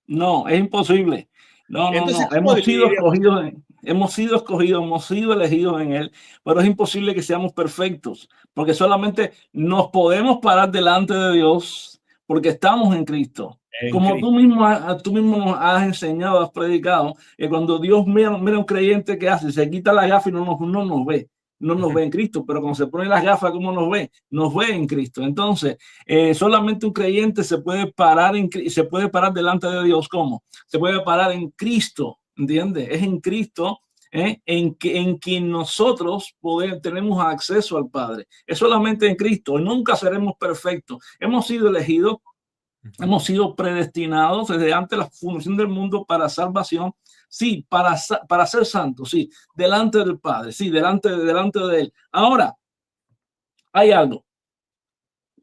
B: No, es imposible. No. Hemos sido escogidos, hemos sido elegidos en él, pero es imposible que seamos perfectos, porque solamente nos podemos parar delante de Dios porque estamos en Cristo. Como tú mismo nos has enseñado, has predicado, que cuando Dios mira a un creyente, que hace, se quita la gafa y no nos ve. No nos ve en Cristo, pero cuando se pone las gafas, ¿cómo nos ve? Nos ve en Cristo. Entonces, solamente un creyente se puede parar delante de Dios. ¿Cómo? Se puede parar en Cristo, ¿entiendes? Es en Cristo en quien nosotros tenemos acceso al Padre. Es solamente en Cristo. Nunca seremos perfectos. Hemos sido elegidos, hemos sido predestinados desde antes de la fundación del mundo para salvación. Sí, para ser santos, sí, delante del Padre, sí, delante de Él. Ahora, hay algo.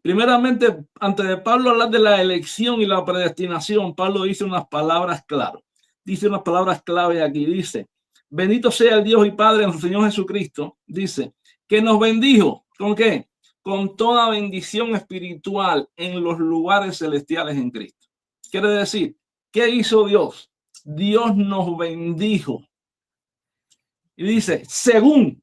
B: Primeramente, antes de Pablo hablar de la elección y la predestinación, Pablo dice unas palabras claras. Dice unas palabras clave aquí. Dice, bendito sea el Dios y Padre de nuestro Señor Jesucristo. Dice, que nos bendijo. ¿Con qué? Con toda bendición espiritual en los lugares celestiales en Cristo. Quiere decir, ¿qué hizo Dios? Dios nos bendijo. Y dice, según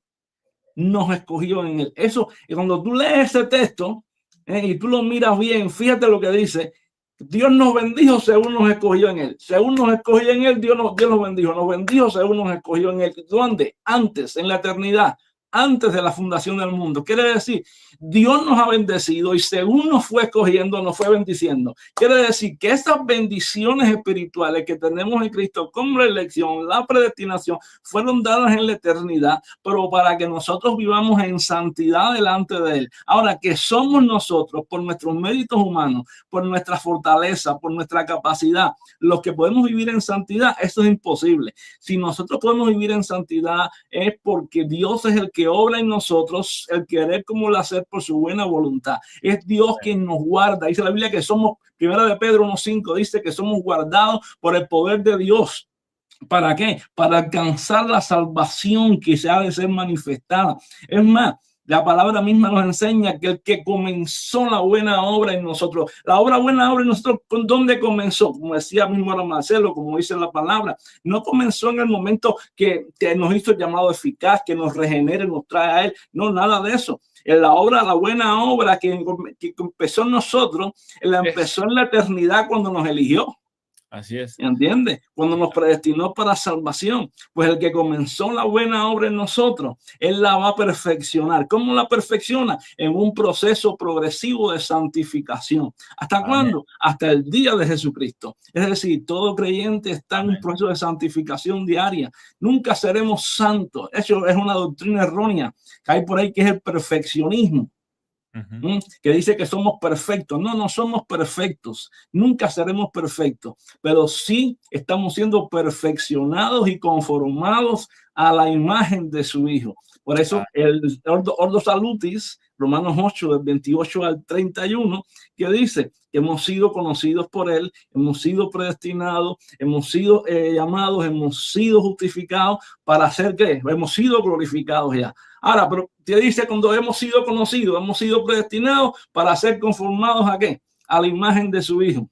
B: nos escogió en él. Eso, y cuando tú lees ese texto y tú lo miras bien, fíjate lo que dice. Dios nos bendijo según nos escogió en él. Según nos escogió en él, Dios nos bendijo. Nos bendijo según nos escogió en él. ¿Dónde? Antes, en la eternidad. antes de la fundación del mundo. Quiere decir, Dios nos ha bendecido y según nos fue escogiendo, nos fue bendiciendo. Quiere decir que esas bendiciones espirituales que tenemos en Cristo, como la elección, la predestinación, fueron dadas en la eternidad, pero para que nosotros vivamos en santidad delante de Él. Ahora, que somos nosotros, por nuestros méritos humanos, por nuestra fortaleza, por nuestra capacidad, los que podemos vivir en santidad, eso es imposible. Si nosotros podemos vivir en santidad, es porque Dios es el que obra en nosotros, el querer como el hacer por su buena voluntad. Es Dios quien nos guarda. Dice la Biblia que somos, primera de Pedro 1:5, dice que somos guardados por el poder de Dios. ¿Para qué? Para alcanzar la salvación que se ha de ser manifestada. Es más, la palabra misma nos enseña que el que comenzó la buena obra en nosotros, la buena obra en nosotros, ¿dónde comenzó? Como decía mismo Marcelo, como dice la palabra, no comenzó en el momento que nos hizo el llamado eficaz, que nos regenere, nos trae a Él. No, nada de eso. En la buena obra que empezó en nosotros, la empezó en la eternidad cuando nos eligió.
A: Así es.
B: ¿Entiendes? Cuando nos predestinó para salvación, pues el que comenzó la buena obra en nosotros, Él la va a perfeccionar. ¿Cómo la perfecciona? En un proceso progresivo de santificación. ¿Hasta cuándo? Hasta el día de Jesucristo. Es decir, todo creyente está en un proceso de santificación diaria. Nunca seremos santos. Eso es una doctrina errónea que hay por ahí, que es el perfeccionismo. Que dice que somos perfectos. No, no somos perfectos. Nunca seremos perfectos, pero sí estamos siendo perfeccionados y conformados a la imagen de su Hijo. Por eso el Ordo Salutis, Romanos 8, del 28 al 31, que dice que hemos sido conocidos por Él, hemos sido predestinados, hemos sido llamados, hemos sido justificados para hacer ¿qué? Hemos sido glorificados ya. Ahora, pero te dice cuando hemos sido conocidos, hemos sido predestinados para ser conformados ¿a qué? A la imagen de su Hijo.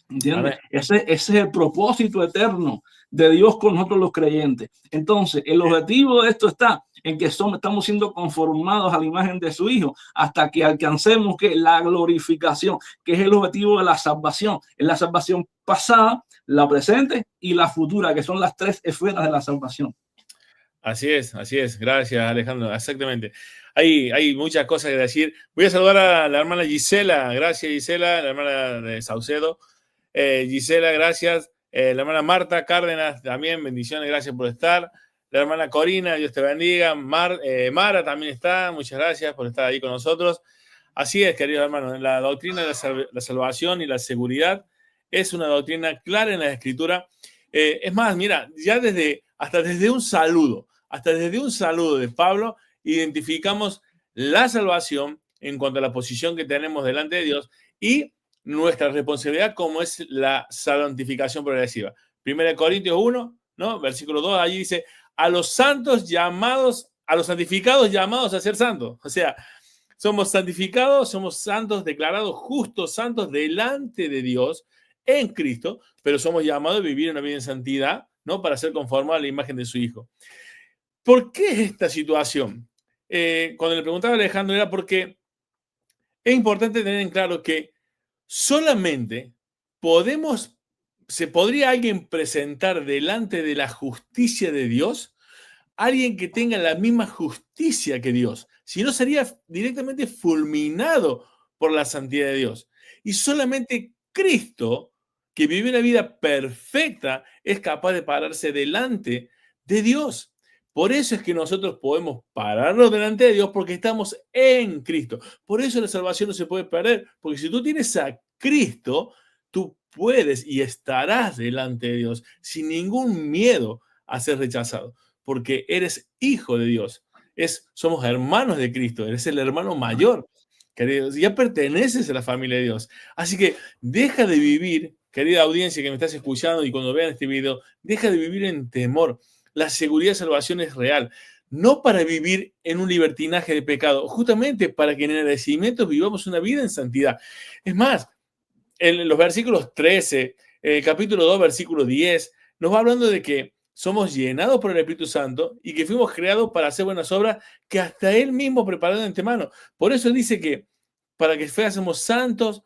B: ¿Entiendes? Ese es el propósito eterno de Dios con nosotros los creyentes. Entonces, el objetivo de esto está en que estamos siendo conformados a la imagen de su Hijo hasta que alcancemos que la glorificación, que es el objetivo de la salvación. Es la salvación pasada, la presente y la futura, que son las tres esferas de la salvación.
A: Así es, así es. Gracias, Alejandro. Exactamente. Hay muchas cosas que decir. Voy a saludar a la hermana Gisela. Gracias, Gisela, la hermana de Saucedo. Gisela, gracias. La hermana Marta Cárdenas, también, bendiciones, gracias por estar. La hermana Corina, Dios te bendiga. Mara también está, muchas gracias por estar ahí con nosotros. Así es, queridos hermanos, la doctrina de la salvación y la seguridad es una doctrina clara en la Escritura. Es más, mira, ya hasta desde un saludo de Pablo, identificamos la salvación en cuanto a la posición que tenemos delante de Dios y nuestra responsabilidad como es la santificación progresiva. 1 Corintios 1, ¿no? Versículo 2, allí dice, a los santificados llamados a ser santos. O sea, somos santificados, somos santos, declarados justos, santos delante de Dios en Cristo, pero somos llamados a vivir una vida en santidad, ¿no? Para ser conformados a la imagen de su Hijo. ¿Por qué es esta situación? Cuando le preguntaba a Alejandro era porque es importante tener en claro que solamente se podría alguien presentar delante de la justicia de Dios, alguien que tenga la misma justicia que Dios, si no sería directamente fulminado por la santidad de Dios. Y solamente Cristo, que vive una vida perfecta, es capaz de pararse delante de Dios. Por eso es que nosotros podemos pararnos delante de Dios porque estamos en Cristo. Por eso la salvación no se puede perder, porque si tú tienes a Cristo, tú puedes y estarás delante de Dios sin ningún miedo a ser rechazado, porque eres hijo de Dios. Somos hermanos de Cristo, eres el hermano mayor. Queridos, ya perteneces a la familia de Dios. Así que deja de vivir, querida audiencia que me estás escuchando y cuando vean este video, deja de vivir en temor. La seguridad de salvación es real, no para vivir en un libertinaje de pecado, justamente para que en el agradecimiento vivamos una vida en santidad. Es más, en los versículos 13, capítulo 2, versículo 10, nos va hablando de que somos llenados por el Espíritu Santo y que fuimos creados para hacer buenas obras que hasta Él mismo preparó de antemano. Por eso dice que para que fuésemos santos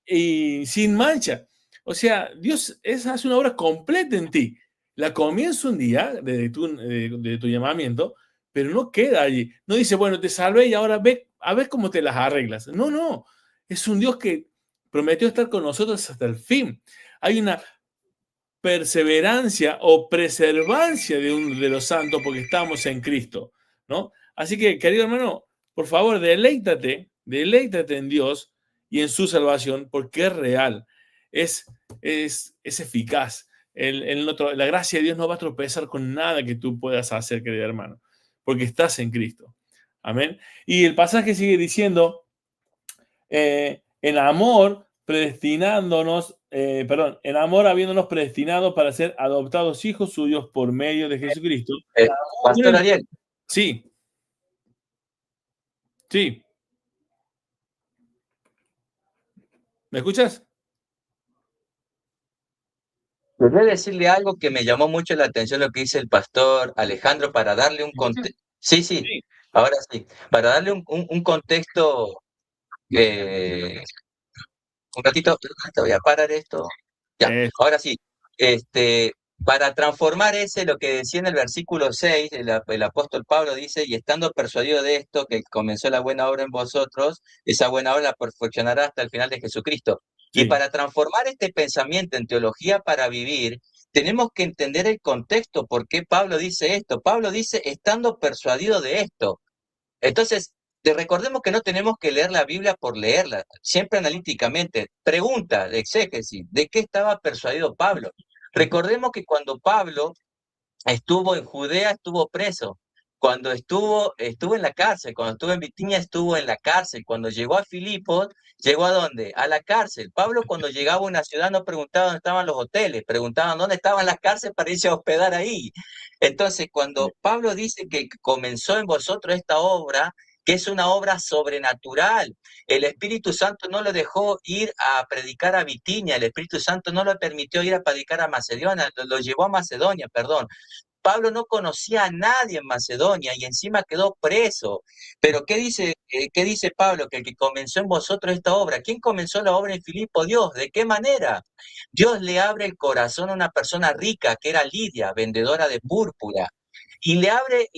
A: y sin mancha. O sea, Dios hace una obra completa en ti. la comienza un día de tu llamamiento, pero no queda allí. No dice, bueno, te salvé y ahora ve a ver cómo te las arreglas. No, no. Es un Dios que prometió estar con nosotros hasta el fin. Hay una perseverancia o preservancia de los santos porque estamos en Cristo, ¿no? Así que, querido hermano, por favor, deleítate en Dios y en su salvación porque es real, es eficaz. La gracia de Dios no va a tropezar con nada que tú puedas hacer, querido hermano, porque estás en Cristo. Amén. Y el pasaje sigue diciendo, en amor, predestinándonos, en amor habiéndonos predestinado para ser adoptados hijos suyos por medio de Jesucristo.
C: Pastor Ariel.
A: Sí. Sí. ¿Me escuchas?
C: Quería decirle algo que me llamó mucho la atención lo que dice el pastor Alejandro para darle un contexto. Sí, sí,
A: Sí.
C: ahora sí. Para darle un contexto. Un ratito, te voy a parar esto. Ya, ahora sí. Para transformar lo que decía en el versículo 6, el apóstol Pablo dice, y estando persuadido de esto, que comenzó la buena obra en vosotros, esa buena obra la perfeccionará hasta el final de Jesucristo.
A: Sí.
C: Y para transformar este pensamiento en teología para vivir, tenemos que entender el contexto, por qué Pablo dice esto. Pablo dice, estando persuadido de esto. Entonces, recordemos que no tenemos que leer la Biblia por leerla, siempre analíticamente. Pregunta de exégesis, ¿de qué estaba persuadido Pablo? Recordemos que cuando Pablo estuvo en Judea, estuvo preso. Cuando estuvo en la cárcel, cuando estuvo en Bitinia, estuvo en la cárcel. Cuando llegó a Filipos, ¿llegó a dónde? A la cárcel. Pablo, cuando llegaba a una ciudad, no preguntaba dónde estaban los hoteles, preguntaban dónde estaban las cárceles para irse a hospedar ahí. Entonces, cuando Pablo dice que comenzó en vosotros esta obra, que es una obra sobrenatural, el Espíritu Santo no lo dejó ir a predicar a Bitinia, el Espíritu Santo no lo permitió ir a predicar a Macedonia, lo llevó a Macedonia, perdón. Pablo no conocía a nadie en Macedonia y encima quedó preso. Pero ¿qué dice Pablo? Que el que comenzó en vosotros esta obra. ¿Quién comenzó la obra en Filipo? Dios. ¿De qué manera? Dios le abre el corazón a una persona rica que era Lidia, vendedora de púrpura. Y le abre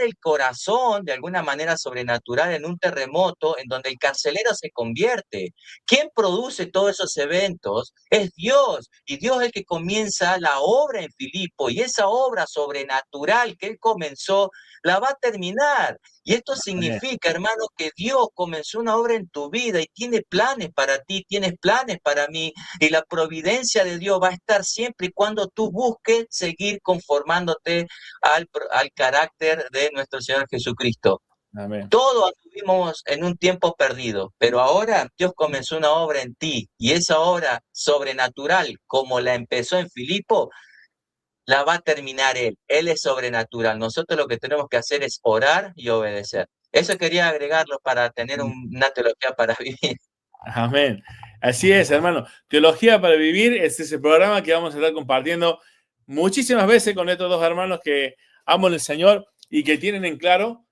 C: el corazón de alguna manera sobrenatural en un terremoto en donde el carcelero se convierte. ¿Quién produce todos esos eventos? Es Dios. Y Dios es el que comienza la obra en Filipo. Y esa obra sobrenatural que él comenzó, la va a terminar. Y esto significa, hermano, que Dios comenzó una obra en tu vida y tiene planes para ti, tienes planes para mí. Y la providencia de Dios va a estar siempre y cuando tú busques seguir conformándote al carácter de nuestro Señor Jesucristo.
A: Amén.
C: Todos estuvimos en un tiempo perdido, pero ahora Dios comenzó una obra en ti y esa obra sobrenatural, como la empezó en Filipo, la va a terminar Él. Él es sobrenatural. Nosotros lo que tenemos que hacer es orar y obedecer. Eso quería agregarlo para tener una teología para vivir.
A: Amén. Así es, hermano. Teología para Vivir es ese programa que vamos a estar compartiendo muchísimas veces con estos dos hermanos que aman el Señor y que tienen en claro,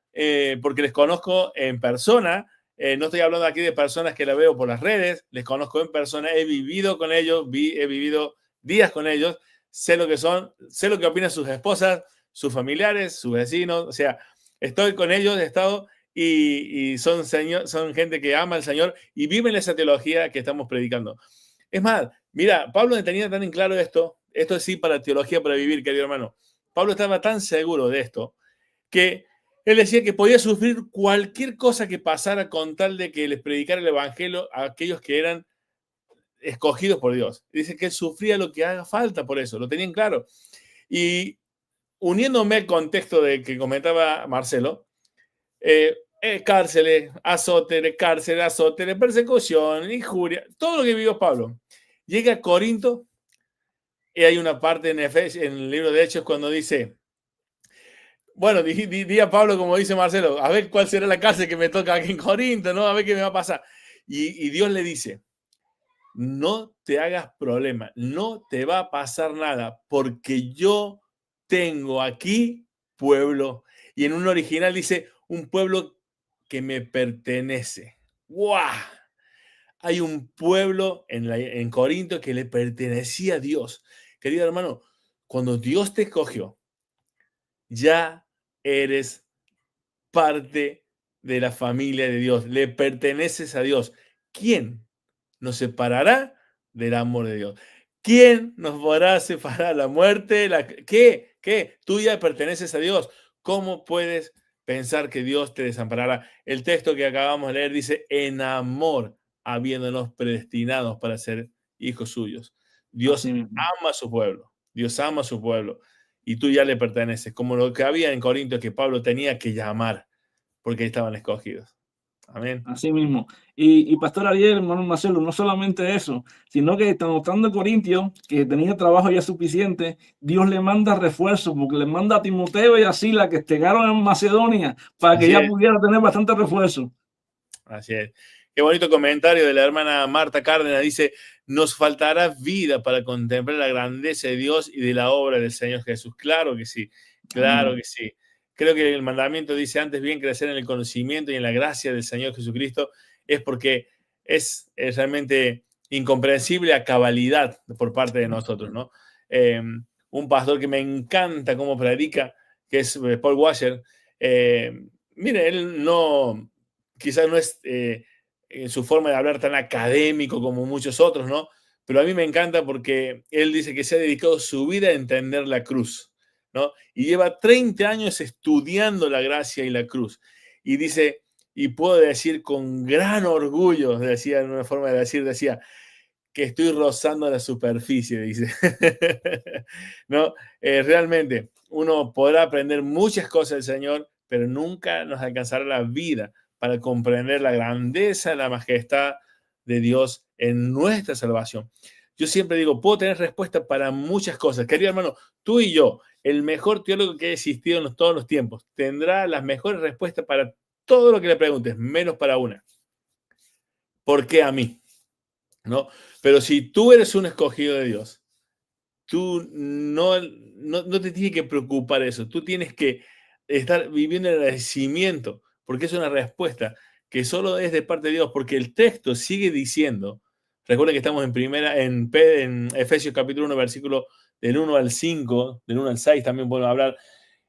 A: porque les conozco en persona. No estoy hablando aquí de personas que la veo por las redes, les conozco en persona, he vivido con ellos, he vivido días con ellos, sé lo que son, sé lo que opinan sus esposas, sus familiares, sus vecinos, o sea, estoy con ellos, he estado y son gente que ama al Señor y viven esa teología que estamos predicando. Es más, mira, Pablo tenía tan en claro esto es sí para teología para vivir, querido hermano. Pablo estaba tan seguro de esto que él decía que podía sufrir cualquier cosa que pasara con tal de que les predicara el evangelio a aquellos que eran escogidos por Dios. Dice que él sufría lo que haga falta por eso, lo tenían claro. Y uniéndome al contexto de que comentaba Marcelo, cárceles, azotes, persecución, injuria, todo lo que vivió Pablo. Llega a Corinto y hay una parte en el libro de Hechos cuando dice, bueno, di a Pablo, como dice Marcelo, a ver cuál será la cárcel que me toca aquí en Corinto, ¿no? A ver qué me va a pasar. Y Dios le dice, no te hagas problema, no te va a pasar nada, porque yo tengo aquí pueblo. Y en un original dice, un pueblo que me pertenece. ¡Guau! Hay un pueblo en Corinto que le pertenecía a Dios. Querido hermano, cuando Dios te escogió, ya eres parte de la familia de Dios, le perteneces a Dios. ¿Quién nos separará del amor de Dios? ¿Quién nos podrá separar la muerte? ¿Qué? ¿Qué? Tú ya perteneces a Dios. ¿Cómo puedes pensar que Dios te desamparará? El texto que acabamos de leer dice, en amor, habiéndonos predestinados para ser hijos suyos. Dios
B: Así mismo.
A: ama a su pueblo. Dios ama a su pueblo. Y tú ya le perteneces. Como lo que había en Corintios, que Pablo tenía que llamar, porque estaban escogidos. Amén.
B: Así mismo. Y Pastor Ariel, hermano Marcelo, no solamente eso, sino que estando en Corintios, que tenía trabajo ya suficiente, Dios le manda refuerzo, porque le manda a Timoteo y a Sila, que llegaron en Macedonia, para que
A: Así
B: ya
A: es.
B: pudiera tener bastante refuerzo.
A: Así es. Qué bonito comentario de la hermana Marta Cárdenas. Dice, nos faltará vida para contemplar la grandeza de Dios y de la obra del Señor Jesús. Claro que sí, claro
B: Amén.
A: que sí. Creo que el mandamiento dice, antes bien crecer en el conocimiento y en la gracia del Señor Jesucristo, es porque es realmente incomprensible a cabalidad por parte de nosotros, ¿no? Un pastor que me encanta cómo predica, que es Paul Washer. Mire, él no, quizás no es en su forma de hablar tan académico como muchos otros, ¿no? Pero a mí me encanta porque él dice que se ha dedicado su vida a entender la cruz, ¿no? Y lleva 30 años estudiando la gracia y la cruz. Y dice, y puedo decir con gran orgullo, decía en una forma de decir, decía, que estoy rozando la superficie, dice. ¿No? Realmente, uno podrá aprender muchas cosas del Señor, pero nunca nos alcanzará la vida para comprender la grandeza, la majestad de Dios en nuestra salvación. Yo siempre digo, puedo tener respuesta para muchas cosas. Querido hermano, tú y yo, el mejor teólogo que ha existido en todos los tiempos, tendrá las mejores respuestas para todo lo que le preguntes, menos para una. ¿Por qué a mí? ¿No? Pero si tú eres un escogido de Dios, tú no te tienes que preocupar eso. Tú tienes que estar viviendo el agradecimiento, porque es una respuesta que solo es de parte de Dios, porque el texto sigue diciendo, recuerden que estamos en Efesios capítulo 1, versículo del 1 al 5, del 1 al 6 también podemos hablar,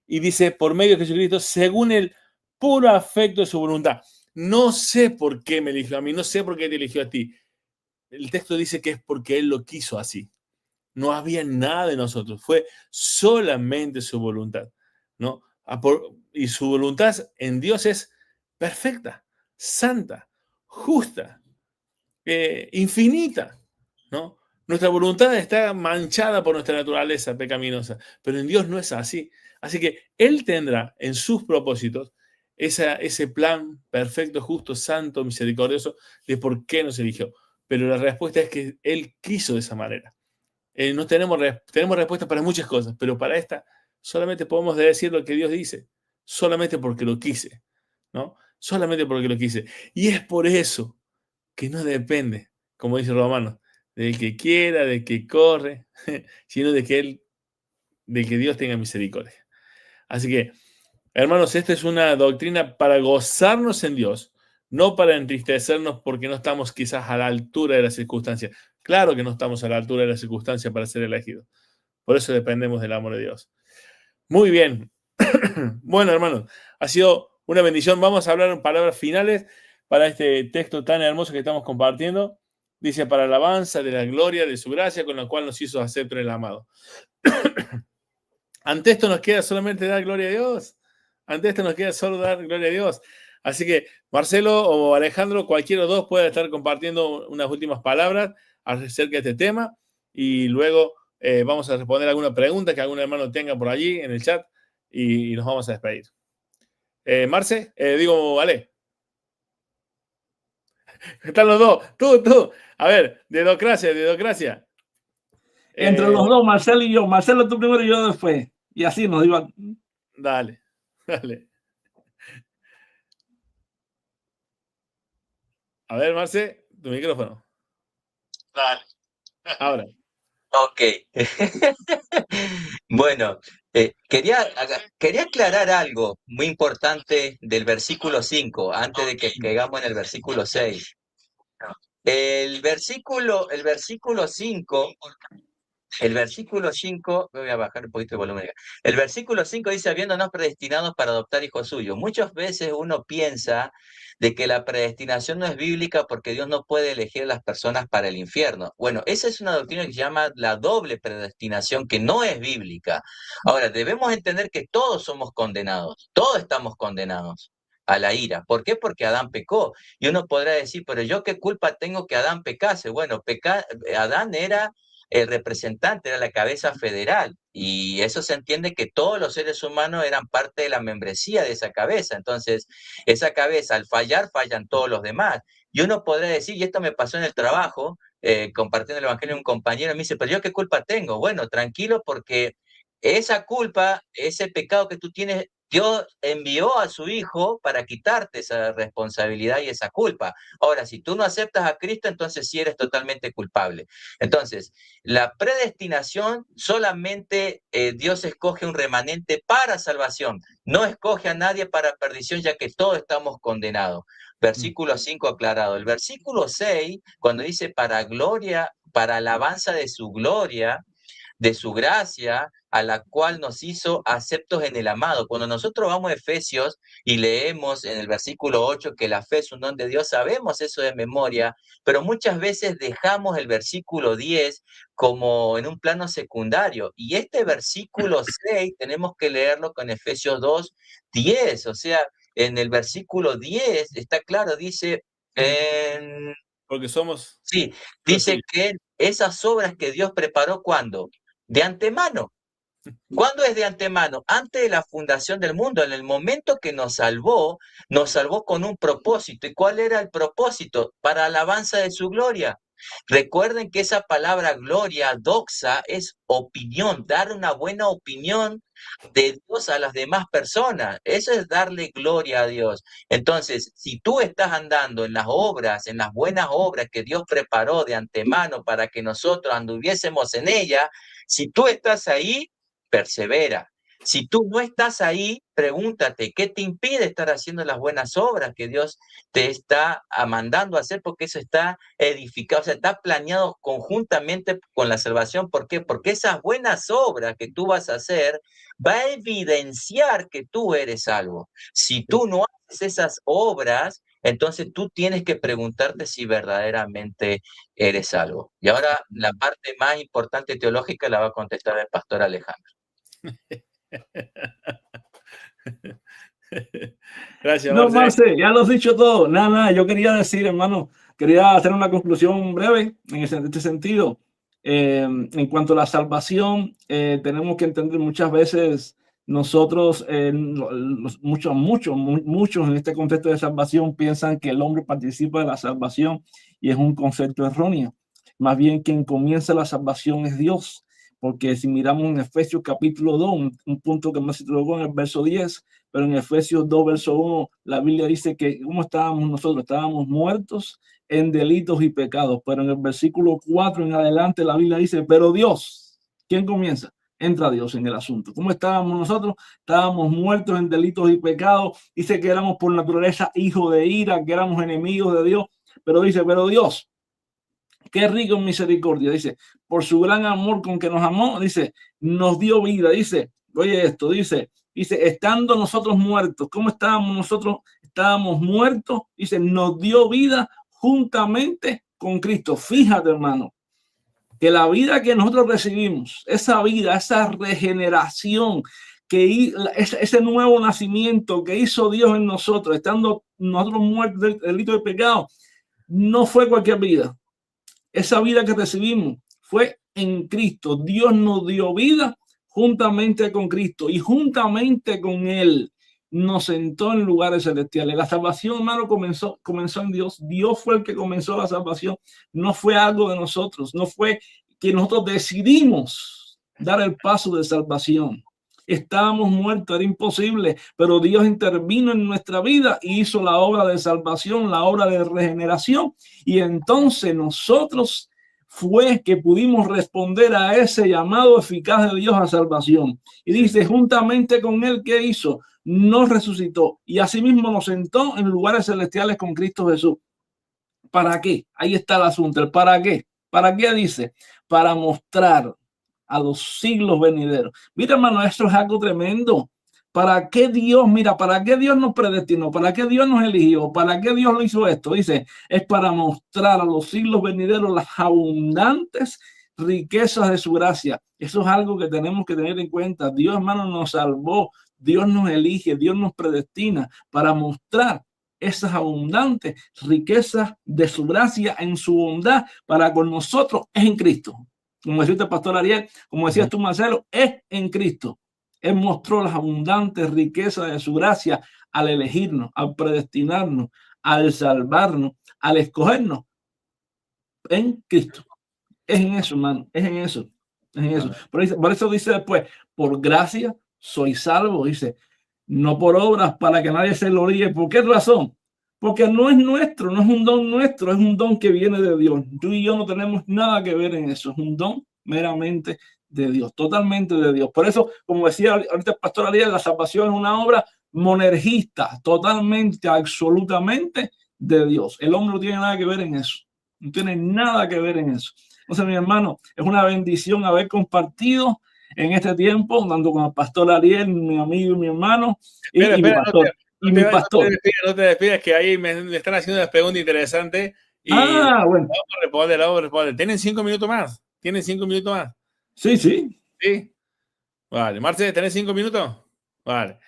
A: y dice, por medio de Jesucristo, según el puro afecto de su voluntad. No sé por qué me eligió a mí, no sé por qué te eligió a ti. El texto dice que es porque Él lo quiso así. No había nada de nosotros, fue solamente su voluntad, ¿no? Y su voluntad en Dios es perfecta, santa, justa, infinita, ¿no? Nuestra voluntad está manchada por nuestra naturaleza pecaminosa, pero en Dios no es así. Así que Él tendrá en sus propósitos ese plan perfecto, justo, santo, misericordioso de por qué nos eligió. Pero la respuesta es que Él quiso de esa manera. No tenemos respuestas para muchas cosas, pero para esta solamente podemos decir lo que Dios dice, solamente porque lo quise, ¿no? Solamente porque lo quise. Y es por eso que no depende, como dice Romanos, del que quiera, del que corre, sino de que Dios tenga misericordia. Así que, hermanos, esta es una doctrina para gozarnos en Dios, no para entristecernos porque no estamos quizás a la altura de las circunstancias. Claro que no estamos a la altura de las circunstancias para ser elegidos. Por eso dependemos del amor de Dios. Muy bien. Bueno, hermanos, ha sido una bendición. Vamos a hablar en palabras finales para este texto tan hermoso que estamos compartiendo. Dice, para alabanza de la gloria de su gracia, con la cual nos hizo acepto el amado. Ante esto nos queda solamente dar gloria a Dios. Ante esto nos queda solo dar gloria a Dios. Así que Marcelo o Alejandro, cualquiera de los dos puede estar compartiendo unas últimas palabras acerca de este tema y luego vamos a responder alguna pregunta que algún hermano tenga por allí en el chat y nos vamos a despedir. Marce, Ale. Están los dos. Tú. A ver, dedocracia.
B: Entre los dos, Marcelo y yo. Marcelo tú primero y yo después. Y así nos iban.
A: Dale. A ver, Marce, tu micrófono.
C: Dale.
A: Ahora.
C: Ok. Bueno, quería aclarar algo muy importante del versículo 5, antes de que caigamos en el versículo 6. El versículo 5 El versículo 5, voy a bajar un poquito el volumen acá. El versículo 5 dice, habiéndonos predestinados para adoptar hijos suyos. Muchas veces uno piensa de que la predestinación no es bíblica porque Dios no puede elegir a las personas para el infierno. Bueno, esa es una doctrina que se llama la doble predestinación, que no es bíblica. Ahora, debemos entender que todos somos condenados, todos estamos condenados a la ira. ¿Por qué? Porque Adán pecó. Y uno podrá decir, pero yo qué culpa tengo que Adán pecase. Bueno, Adán era el representante, era la cabeza federal, y eso se entiende que todos los seres humanos eran parte de la membresía de esa cabeza. Entonces, esa cabeza, al fallar, fallan todos los demás. Y uno podrá decir, y esto me pasó en el trabajo, compartiendo el evangelio, un compañero me dice, pero yo qué culpa tengo. Bueno, tranquilo, porque esa culpa, ese pecado que tú tienes, Dios envió a su Hijo para quitarte esa responsabilidad y esa culpa. Ahora, si tú no aceptas a Cristo, entonces sí eres totalmente culpable. Entonces, la predestinación, solamente Dios escoge un remanente para salvación. No escoge a nadie para perdición, ya que todos estamos condenados. Versículo 5 aclarado. El versículo 6, cuando dice para gloria, para alabanza de su gloria, de su gracia, a la cual nos hizo aceptos en el amado. Cuando nosotros vamos a Efesios y leemos en el versículo 8 que la fe es un don de Dios, sabemos eso de memoria, pero muchas veces dejamos el versículo 10 como en un plano secundario. Y este versículo 6 tenemos que leerlo con Efesios 2, 10. O sea, en el versículo 10 está claro, dice...
A: Porque somos...
C: Sí, dice que esas obras que Dios preparó, ¿cuándo? De antemano. ¿Cuándo es de antemano? Antes de la fundación del mundo, en el momento que nos salvó con un propósito. ¿Y cuál era el propósito? Para alabanza de su gloria. Recuerden que esa palabra gloria, doxa, es opinión, dar una buena opinión de Dios a las demás personas. Eso es darle gloria a Dios. Entonces, si tú estás andando en las obras, en las buenas obras que Dios preparó de antemano para que nosotros anduviésemos en ella, si tú estás ahí, persevera. Si tú no estás ahí, pregúntate, ¿qué te impide estar haciendo las buenas obras que Dios te está mandando a hacer? Porque eso está edificado, o sea, está planeado conjuntamente con la salvación. ¿Por qué? Porque esas buenas obras que tú vas a hacer va a evidenciar que tú eres salvo. Si tú no haces esas obras, entonces tú tienes que preguntarte si verdaderamente eres salvo. Y ahora la parte más importante teológica la va a contestar el pastor Alejandro.
A: Gracias,
B: No,
A: Marce.
B: Marce, ya lo has dicho todo. Nada, yo quería decir, hermano, quería hacer una conclusión breve en este sentido. En cuanto a la salvación, tenemos que entender muchas veces nosotros, muchos en este contexto de salvación piensan que el hombre participa de la salvación y es un concepto erróneo. Más bien quien comienza la salvación es Dios, porque si miramos en Efesios capítulo 2, un punto que más se tocó en el verso 10, pero en Efesios 2, verso 1, la Biblia dice que ¿cómo estábamos nosotros? Estábamos muertos en delitos y pecados. Pero en el versículo 4 en adelante la Biblia dice, pero Dios, ¿quién comienza? Entra Dios en el asunto. ¿Cómo estábamos nosotros? Estábamos muertos en delitos y pecados. Dice que éramos por naturaleza hijos de ira, que éramos enemigos de Dios. Pero dice, pero Dios, qué rico en misericordia. Dice, por su gran amor con que nos amó, dice, nos dio vida. Dice, oye esto, dice, estando nosotros muertos, ¿cómo estábamos nosotros? Estábamos muertos, dice, nos dio vida juntamente con Cristo. Fíjate, hermano, que la vida que nosotros recibimos, esa vida, esa regeneración, ese nuevo nacimiento que hizo Dios en nosotros, estando nosotros muertos del delito de pecado, no fue cualquier vida. Esa vida que recibimos fue en Cristo. Dios nos dio vida juntamente con Cristo y juntamente con Él nos sentó en lugares celestiales. La salvación, hermano, comenzó en Dios. Dios fue el que comenzó la salvación. No fue algo de nosotros. No fue que nosotros decidimos dar el paso de salvación. Estábamos muertos, era imposible, pero Dios intervino en nuestra vida y hizo la obra de salvación, la obra de regeneración, y entonces nosotros fue que pudimos responder a ese llamado eficaz de Dios a salvación. Y dice, juntamente con Él, ¿qué hizo? Nos resucitó y asimismo nos sentó en lugares celestiales con Cristo Jesús. ¿Para qué? Ahí está el asunto, el para qué. ¿Para qué dice? Para mostrar a los siglos venideros. Mira, hermano, esto es algo tremendo. ¿Para qué Dios, mira, para qué Dios nos predestinó? ¿Para qué Dios nos eligió? ¿Para qué Dios lo hizo esto? Dice, es para mostrar a los siglos venideros las abundantes riquezas de su gracia. Eso es algo que tenemos que tener en cuenta. Dios, hermano, nos salvó. Dios nos elige, Dios nos predestina para mostrar esas abundantes riquezas de su gracia en su bondad para con nosotros es en Cristo. Como decía el pastor Ariel, como decías tú, Marcelo, es en Cristo. Él mostró las abundantes riquezas de su gracia al elegirnos, al predestinarnos, al salvarnos, al escogernos en Cristo. Es en eso, hermano, es en eso. Es en eso. Por eso dice después, por gracia soy salvo, dice, no por obras para que nadie se lo orille. ¿Por qué razón? Porque no es nuestro, no es un don nuestro, es un don que viene de Dios. Tú y yo no tenemos nada que ver en eso, es un don meramente de Dios, totalmente de Dios. Por eso, como decía ahorita el pastor Ariel, la salvación es una obra monergista, totalmente, absolutamente de Dios. El hombre no tiene nada que ver en eso, no tiene nada que ver en eso. Entonces, mi hermano, es una bendición haber compartido en este tiempo, tanto con el pastor Ariel, mi amigo y mi hermano, y mi pastor.
A: No te despidas, que ahí me están haciendo unas preguntas interesantes. Y
B: bueno.
A: Vamos a responder. ¿Tienen 5 minutos más? ¿Tienen 5 minutos más?
B: Sí, sí.
A: Sí. Vale. Marce, ¿tenés 5 minutos? Vale.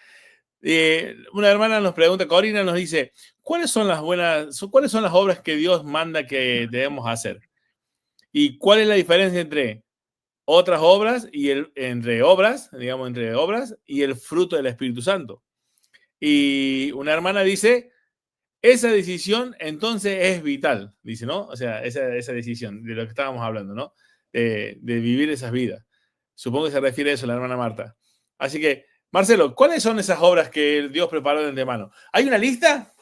A: Una hermana nos pregunta, Corina nos dice, ¿cuáles son las obras que Dios manda que debemos hacer? ¿Y cuál es la diferencia entre otras obras y entre obras y el fruto del Espíritu Santo? Y una hermana dice, esa decisión entonces es vital, dice, ¿no? O sea, esa decisión de lo que estábamos hablando, ¿no? De vivir esas vidas. Supongo que se refiere a eso la hermana Marta. Así que, Marcelo, ¿cuáles son esas obras que Dios preparó de antemano? ¿Hay una lista?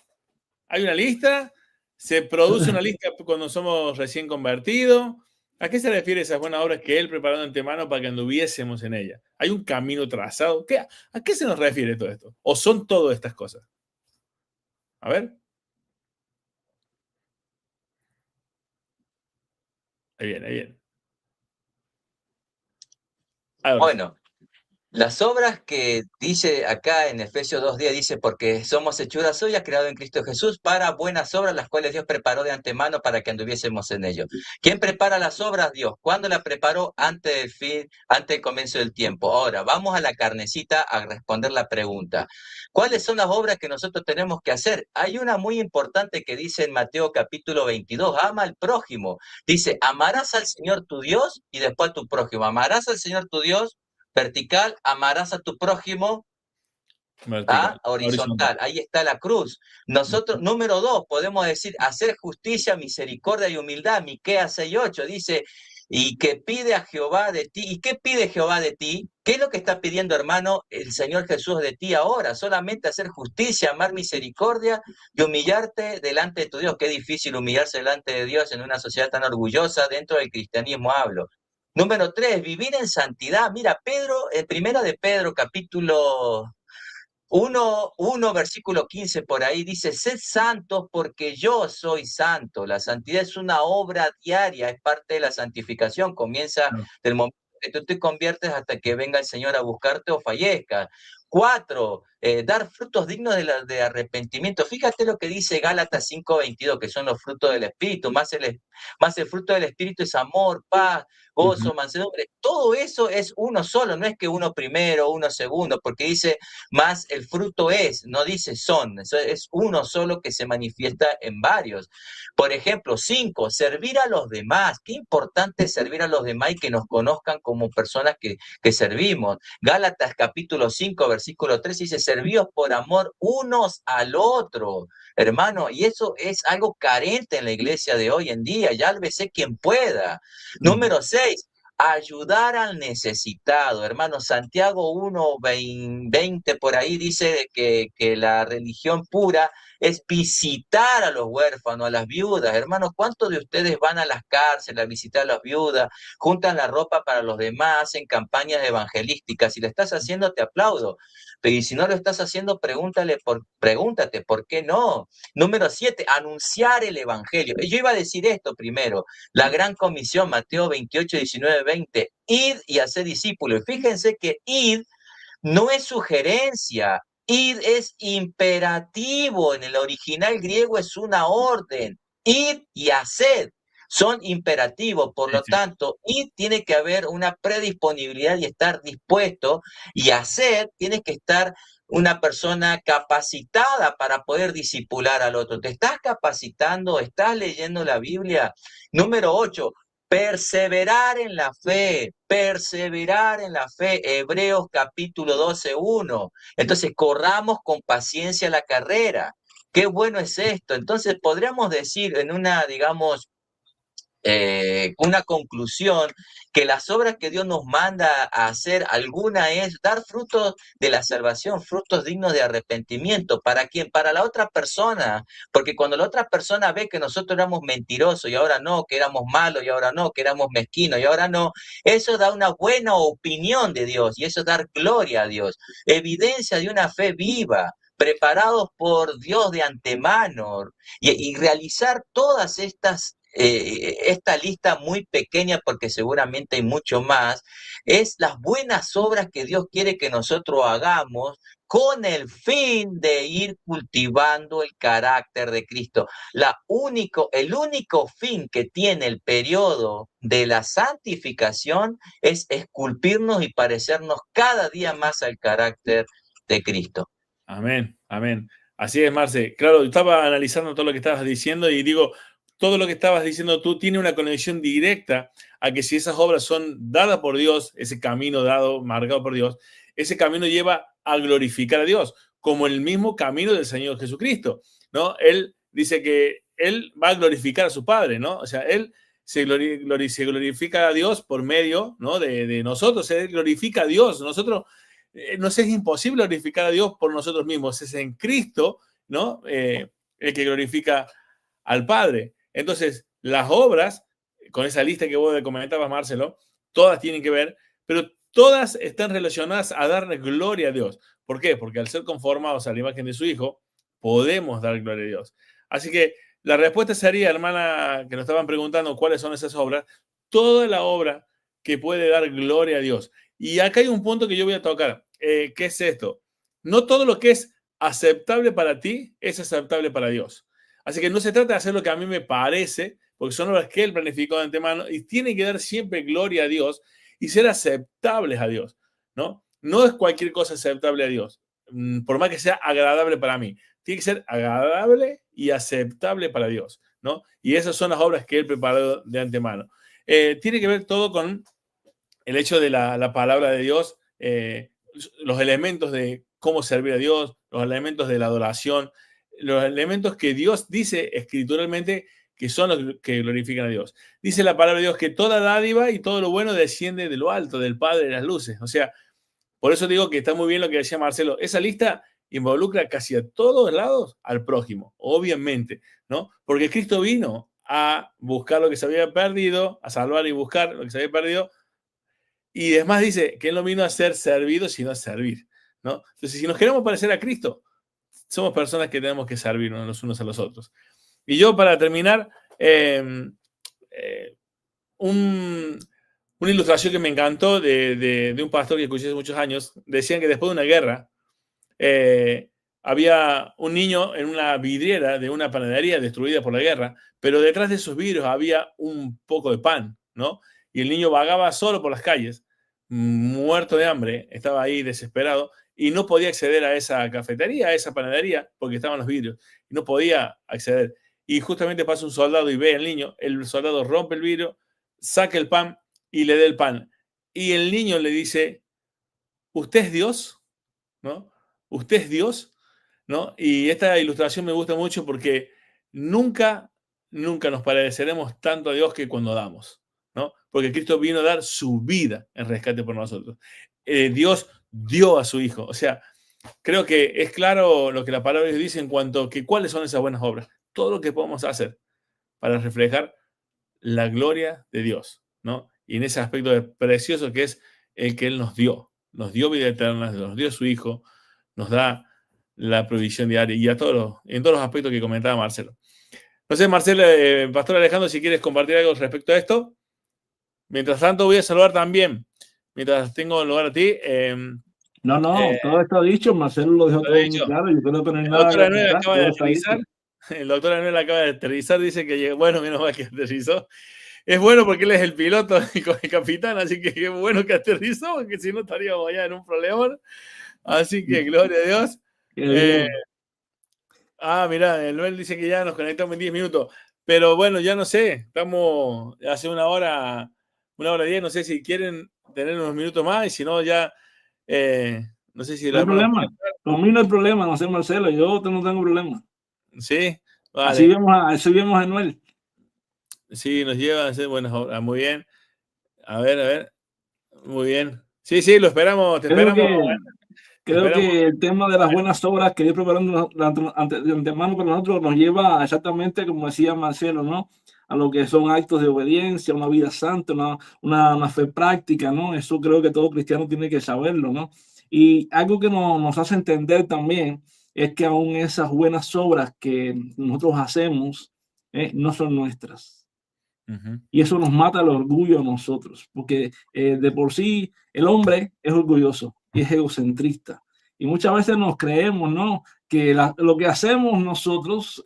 A: ¿Hay una lista? ¿Se produce una lista cuando somos recién convertidos? ¿A qué se refiere esas buenas obras que Él preparó de antemano para que anduviésemos en ellas? ¿Hay un camino trazado? ¿A qué se nos refiere todo esto? ¿O son todas estas cosas? A ver. Ahí viene.
C: Bueno, las obras que dice acá en Efesios 2:10, dice, porque somos hechura suya, creado en Cristo Jesús, para buenas obras, las cuales Dios preparó de antemano para que anduviésemos en ellos. ¿Quién prepara las obras? Dios. ¿Cuándo la preparó? Antes del comienzo del tiempo. Ahora, vamos a la carnecita a responder la pregunta. ¿Cuáles son las obras que nosotros tenemos que hacer? Hay una muy importante que dice en Mateo capítulo 22, ama al prójimo. Dice, amarás al Señor tu Dios y después a tu prójimo. Amarás al Señor tu Dios vertical, amarás a tu prójimo horizontal. Ahí está la cruz. Nosotros, número 2, podemos decir hacer justicia, misericordia y humildad. Miqueas 6:8 dice, y que pide a Jehová de ti. ¿Y qué pide Jehová de ti? ¿Qué es lo que está pidiendo, hermano, el Señor Jesús de ti ahora? Solamente hacer justicia, amar misericordia y humillarte delante de tu Dios. Qué difícil humillarse delante de Dios en una sociedad tan orgullosa. Dentro del cristianismo hablo. Número 3, vivir en santidad. Mira, Pedro, en primera de Pedro, capítulo 1, versículo 15, por ahí dice, sed santos porque yo soy santo. La santidad es una obra diaria, es parte de la santificación. Comienza del momento que tú te conviertes hasta que venga el Señor a buscarte o fallezca. 4, dar frutos dignos de arrepentimiento. Fíjate lo que dice Gálatas 5:22, que son los frutos del Espíritu. Más el fruto del Espíritu es amor, paz, gozo, mansedumbre. Todo eso es uno solo, no es que uno primero, uno segundo, porque dice, más el fruto es, no dice son. Eso es uno solo que se manifiesta en varios. Por ejemplo, 5, servir a los demás. Qué importante es servir a los demás y que nos conozcan como personas que servimos. Gálatas capítulo 5, versículo 3 dice, servíos por amor unos al otro, hermano, y eso es algo carente en la iglesia de hoy en día, ya sé quien pueda. Número 6, ayudar al necesitado, hermano. Santiago 1:20 por ahí dice que la religión pura es visitar a los huérfanos, a las viudas. Hermanos, ¿cuántos de ustedes van a las cárceles a visitar a las viudas, juntan la ropa para los demás, hacen campañas evangelísticas? Si lo estás haciendo, te aplaudo. Pero si no lo estás haciendo, pregúntate, ¿por qué no? Número 7, anunciar el evangelio. Yo iba a decir esto primero, la gran comisión, Mateo 28, 19, 20, id y hacer discípulos. Fíjense que id no es sugerencia, id es imperativo, en el original griego es una orden, id y haced. Son imperativos, por lo tanto, id tiene que haber una predisponibilidad y estar dispuesto, y hacer tiene que estar una persona capacitada para poder discipular al otro. ¿Te estás capacitando? ¿Estás leyendo la Biblia? Número 8, perseverar en la fe, perseverar en la fe. Hebreos capítulo 12:1. Entonces, corramos con paciencia la carrera. Qué bueno es esto. Entonces, podríamos decir en una, digamos, una conclusión, que las obras que Dios nos manda a hacer, alguna es dar frutos de la salvación, frutos dignos de arrepentimiento. ¿Para quién? Para la otra persona, porque cuando la otra persona ve que nosotros éramos mentirosos y ahora no, que éramos malos y ahora no, que éramos mezquinos y ahora no, eso da una buena opinión de Dios y eso es dar gloria a Dios, evidencia de una fe viva, preparados por Dios de antemano, y realizar todas estas esta lista muy pequeña, porque seguramente hay mucho más, es las buenas obras que Dios quiere que nosotros hagamos con el fin de ir cultivando el carácter de Cristo. El único fin que tiene el periodo de la santificación es esculpirnos y parecernos cada día más al carácter de Cristo.
A: Amén, amén. Así es, Marce. Claro, estaba analizando todo lo que estabas diciendo y digo, todo lo que estabas diciendo tú tiene una conexión directa a que si esas obras son dadas por Dios, ese camino dado, marcado por Dios, ese camino lleva a glorificar a Dios, como el mismo camino del Señor Jesucristo, ¿no? Él dice que Él va a glorificar a su Padre, ¿no? O sea, Él se glorifica a Dios por medio, ¿no? de nosotros, Él glorifica a Dios. Nosotros, nos es imposible glorificar a Dios por nosotros mismos, es en Cristo, ¿no? El que glorifica al Padre. Entonces, las obras, con esa lista que vos comentabas, Marcelo, todas tienen que ver, pero todas están relacionadas a darle gloria a Dios. ¿Por qué? Porque al ser conformados a la imagen de su Hijo, podemos dar gloria a Dios. Así que la respuesta sería, hermana, que nos estaban preguntando cuáles son esas obras, toda la obra que puede dar gloria a Dios. Y acá hay un punto que yo voy a tocar. ¿Qué es esto? No todo lo que es aceptable para ti es aceptable para Dios. Así que no se trata de hacer lo que a mí me parece, porque son obras que Él planificó de antemano y tiene que dar siempre gloria a Dios y ser aceptables a Dios, ¿no? No es cualquier cosa aceptable a Dios, por más que sea agradable para mí. Tiene que ser agradable y aceptable para Dios, ¿no? Y esas son las obras que Él preparó de antemano. Tiene que ver todo con el hecho de la palabra de Dios, los elementos de cómo servir a Dios, los elementos de la adoración, los elementos que Dios dice escrituralmente que son los que glorifican a Dios. Dice la palabra de Dios que toda dádiva y todo lo bueno desciende de lo alto, del Padre de las luces. O sea, por eso digo que está muy bien lo que decía Marcelo. Esa lista involucra casi a todos lados al prójimo, obviamente, ¿no? Porque Cristo vino a buscar lo que se había perdido, a salvar y buscar lo que se había perdido. Y además dice que Él no vino a ser servido, sino a servir, ¿no? Entonces, si nos queremos parecer a Cristo, somos personas que tenemos que servirnos los unos a los otros. Y yo, para terminar, una ilustración que me encantó de un pastor que escuché hace muchos años, decían que después de una guerra, había un niño en una vidriera de una panadería destruida por la guerra, pero detrás de esos vidrios había un poco de pan, ¿no? Y el niño vagaba solo por las calles, muerto de hambre, estaba ahí desesperado, y no podía acceder a esa cafetería, a esa panadería, porque estaban los vidrios, y no podía acceder. Y justamente pasa un soldado y ve al niño, el soldado rompe el vidrio, saca el pan y le da el pan. Y el niño le dice, ¿usted es Dios? ¿No? ¿Usted es Dios? ¿No? Y esta ilustración me gusta mucho porque nunca nos pareceremos tanto a Dios que cuando damos, ¿no? Porque Cristo vino a dar su vida en rescate por nosotros. Dios dio a su Hijo. O sea, creo que es claro lo que la palabra de Dios dice en cuanto a que cuáles son esas buenas obras. Todo lo que podemos hacer para reflejar la gloria de Dios, ¿no? Y en ese aspecto precioso que es el que Él nos dio vida eterna, nos dio a su Hijo, nos da la provisión diaria y en todos los aspectos que comentaba Marcelo. No sé, Marcelo, Pastor Alejandro, si quieres compartir algo respecto a esto. Mientras tanto, voy a saludar también, mientras tengo lugar a ti.
B: No, todo está dicho. Marcelo lo dejó
A: Lo he
B: todo muy
A: dicho.
B: claro. Yo creo que no hay
A: El
B: nada
A: doctor
B: que
A: Anuel
B: apuntar.
A: acaba de
B: Todo está dicho.
A: aterrizar. El doctor Anuel acaba de aterrizar, dice que llegó. Bueno, menos mal que aterrizó. Es bueno porque él es el piloto y con el capitán, así que qué bueno que aterrizó, porque si no estaríamos allá en un problema. Así que gloria a Dios.
B: Qué bien.
A: Mirá, el Noel dice que ya nos conectamos en 10 minutos. Pero bueno, ya no sé. Estamos hace una hora 10. No sé si quieren tener unos minutos más y si no, ya. No sé si
B: No
A: los
B: hay
A: hermanos.
B: problema. Conmigo no hay problema, no sé, Marcelo. Yo no tengo problema.
A: Sí,
B: Así
A: vale.
B: vemos a Noel.
A: Sí, nos lleva a hacer buenas obras. Muy bien. A ver. Muy bien. Sí, lo esperamos. Te
B: Creo
A: esperamos. Te
B: creo
A: esperamos.
B: que el tema de las buenas obras que Dios preparando de antemano para nosotros nos lleva exactamente, como decía Marcelo, ¿no? A lo que son actos de obediencia, una vida santa, una fe práctica, ¿no? Eso creo que todo cristiano tiene que saberlo, ¿no? Y algo que nos hace entender también es que aún esas buenas obras que nosotros hacemos no son nuestras.
A: Ujú.
B: Y eso nos mata el orgullo a nosotros, porque de por sí el hombre es orgulloso y es egocentrista. Y muchas veces nos creemos, ¿no? Que lo que hacemos nosotros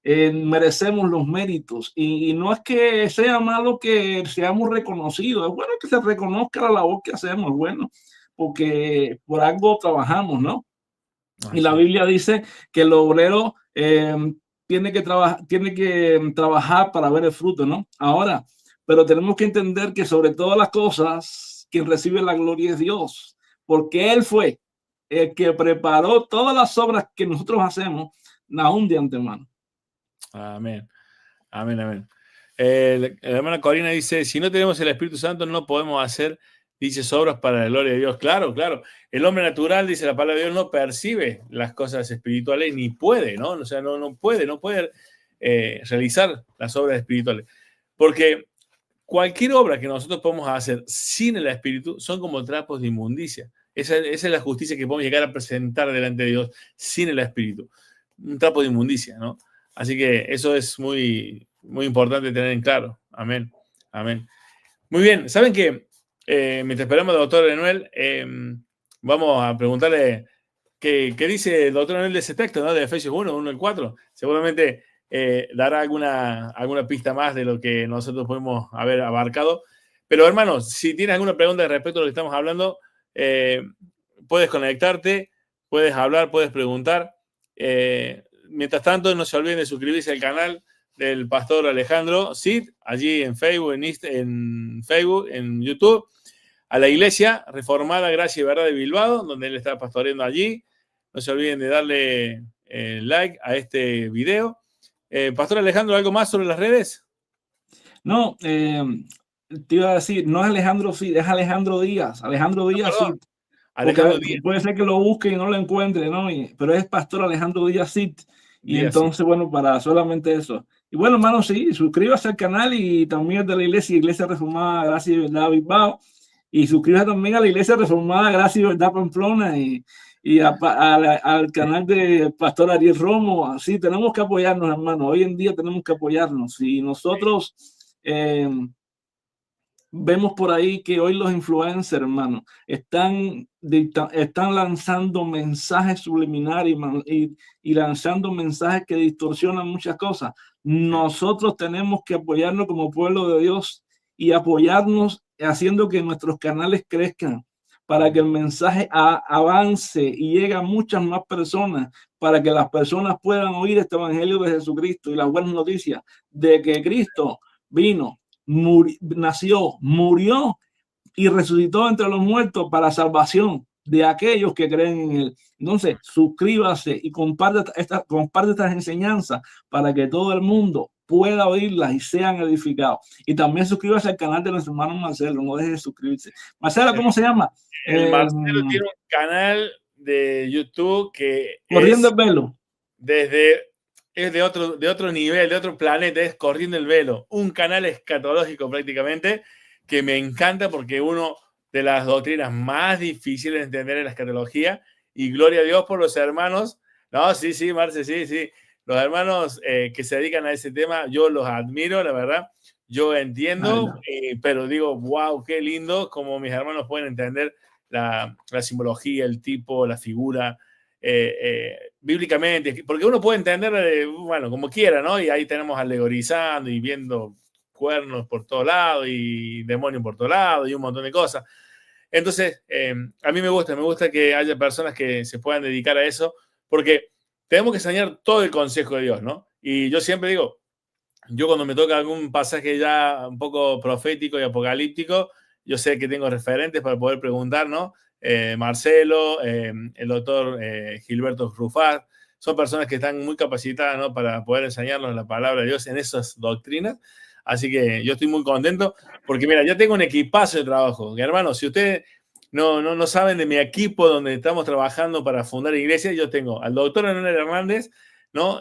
B: merecemos los méritos. Y no es que sea malo que seamos reconocidos, es bueno que se reconozca la labor que hacemos, bueno, porque por algo trabajamos, ¿no? Y la
A: Así es.
B: Biblia dice que el obrero tiene que trabajar para ver el fruto, ¿no? Ahora, pero tenemos que entender que sobre todas las cosas, quien recibe la gloria es Dios, porque Él fue el que preparó todas las obras que nosotros hacemos, aún de antemano.
A: Amén. Amén. La hermana Corina dice, si no tenemos el Espíritu Santo no podemos hacer dichas obras para la gloria de Dios. Claro. El hombre natural, dice la palabra de Dios, no percibe las cosas espirituales ni puede, ¿no? O sea, no puede realizar las obras espirituales. Porque cualquier obra que nosotros podemos hacer sin el Espíritu son como trapos de inmundicia. Esa es la justicia que podemos llegar a presentar delante de Dios sin el Espíritu. Un trapo de inmundicia, ¿no? Así que eso es muy, muy importante tener en claro. Amén. Muy bien. ¿Saben qué? Mientras esperamos al doctor Anuel, vamos a preguntarle qué dice el doctor Anuel de ese texto, ¿no? De Efesios 1 y 4. Seguramente dará alguna pista más de lo que nosotros podemos haber abarcado. Pero hermanos, si tienes alguna pregunta respecto a lo que estamos hablando, puedes conectarte, puedes hablar, puedes preguntar. Mientras tanto, no se olviden de suscribirse al canal del pastor Alejandro Cid, allí en Facebook, en Facebook, en YouTube, a la Iglesia Reformada Gracia y Verdad de Bilbao, donde él está pastoreando allí. No se olviden de darle like a este video. Pastor Alejandro, ¿algo más sobre las redes?
B: No, te iba a decir, no es Alejandro Cid, es Alejandro Díaz. Alejandro Díaz Cid. Porque
A: Alejandro Díaz.
B: puede ser que lo busque y no lo encuentre, ¿no? Pero es Pastor Alejandro Díaz Cid. Y entonces, bueno, para solamente eso. Y bueno, hermano, sí, suscríbase al canal y también de la Iglesia Reformada Gracia y Verdad Bilbao. Y suscríbase también a la Iglesia Reformada Gracia y Verdad Pamplona y al canal de Pastor Ariel Romo. Así, tenemos que apoyarnos, hermano. Hoy en día tenemos que apoyarnos. Y nosotros vemos por ahí que hoy los influencers, hermano, están lanzando mensajes subliminares y lanzando mensajes que distorsionan muchas cosas. Nosotros tenemos que apoyarnos como pueblo de Dios y apoyarnos haciendo que nuestros canales crezcan para que el mensaje avance y llegue a muchas más personas, para que las personas puedan oír este evangelio de Jesucristo y las buenas noticias de que Cristo vino, nació, murió y resucitó entre los muertos para salvación de aquellos que creen en él. Entonces, suscríbase y comparte estas enseñanzas para que todo el mundo pueda oírlas y sean edificados. Y también suscríbase al canal de nuestro hermano Marcelo, no deje de suscribirse. Marcelo, ¿cómo se llama?
A: El Marcelo tiene un canal de YouTube que
B: Corriendo
A: es
B: el Velo.
A: Es de otro nivel, de otro planeta, es Corriendo el Velo, un canal escatológico prácticamente que me encanta porque uno de las doctrinas más difíciles de entender es la escatología, y gloria a Dios por los hermanos. No, sí, Marce, sí. Los hermanos que se dedican a ese tema, yo los admiro, la verdad. yo entiendo, pero digo, wow, qué lindo como mis hermanos pueden entender la simbología, el tipo, la figura, bíblicamente, porque uno puede entender, bueno, como quiera, ¿no? Y ahí tenemos alegorizando y viendo cuernos por todo lado y demonios por todo lado y un montón de cosas. Entonces, a mí me gusta que haya personas que se puedan dedicar a eso, porque tenemos que enseñar todo el consejo de Dios, ¿no? Y yo siempre digo, yo cuando me toca algún pasaje ya un poco profético y apocalíptico, yo sé que tengo referentes para poder preguntar, ¿no? Marcelo, el doctor Gilberto Rufat, son personas que están muy capacitadas, ¿no? Para poder enseñarnos la palabra de Dios en esas doctrinas. Así que yo estoy muy contento porque, mira, ya tengo un equipazo de trabajo. Hermanos, si ustedes no saben de mi equipo donde estamos trabajando para fundar iglesias, yo tengo al doctor Emanuel Hernández, ¿no?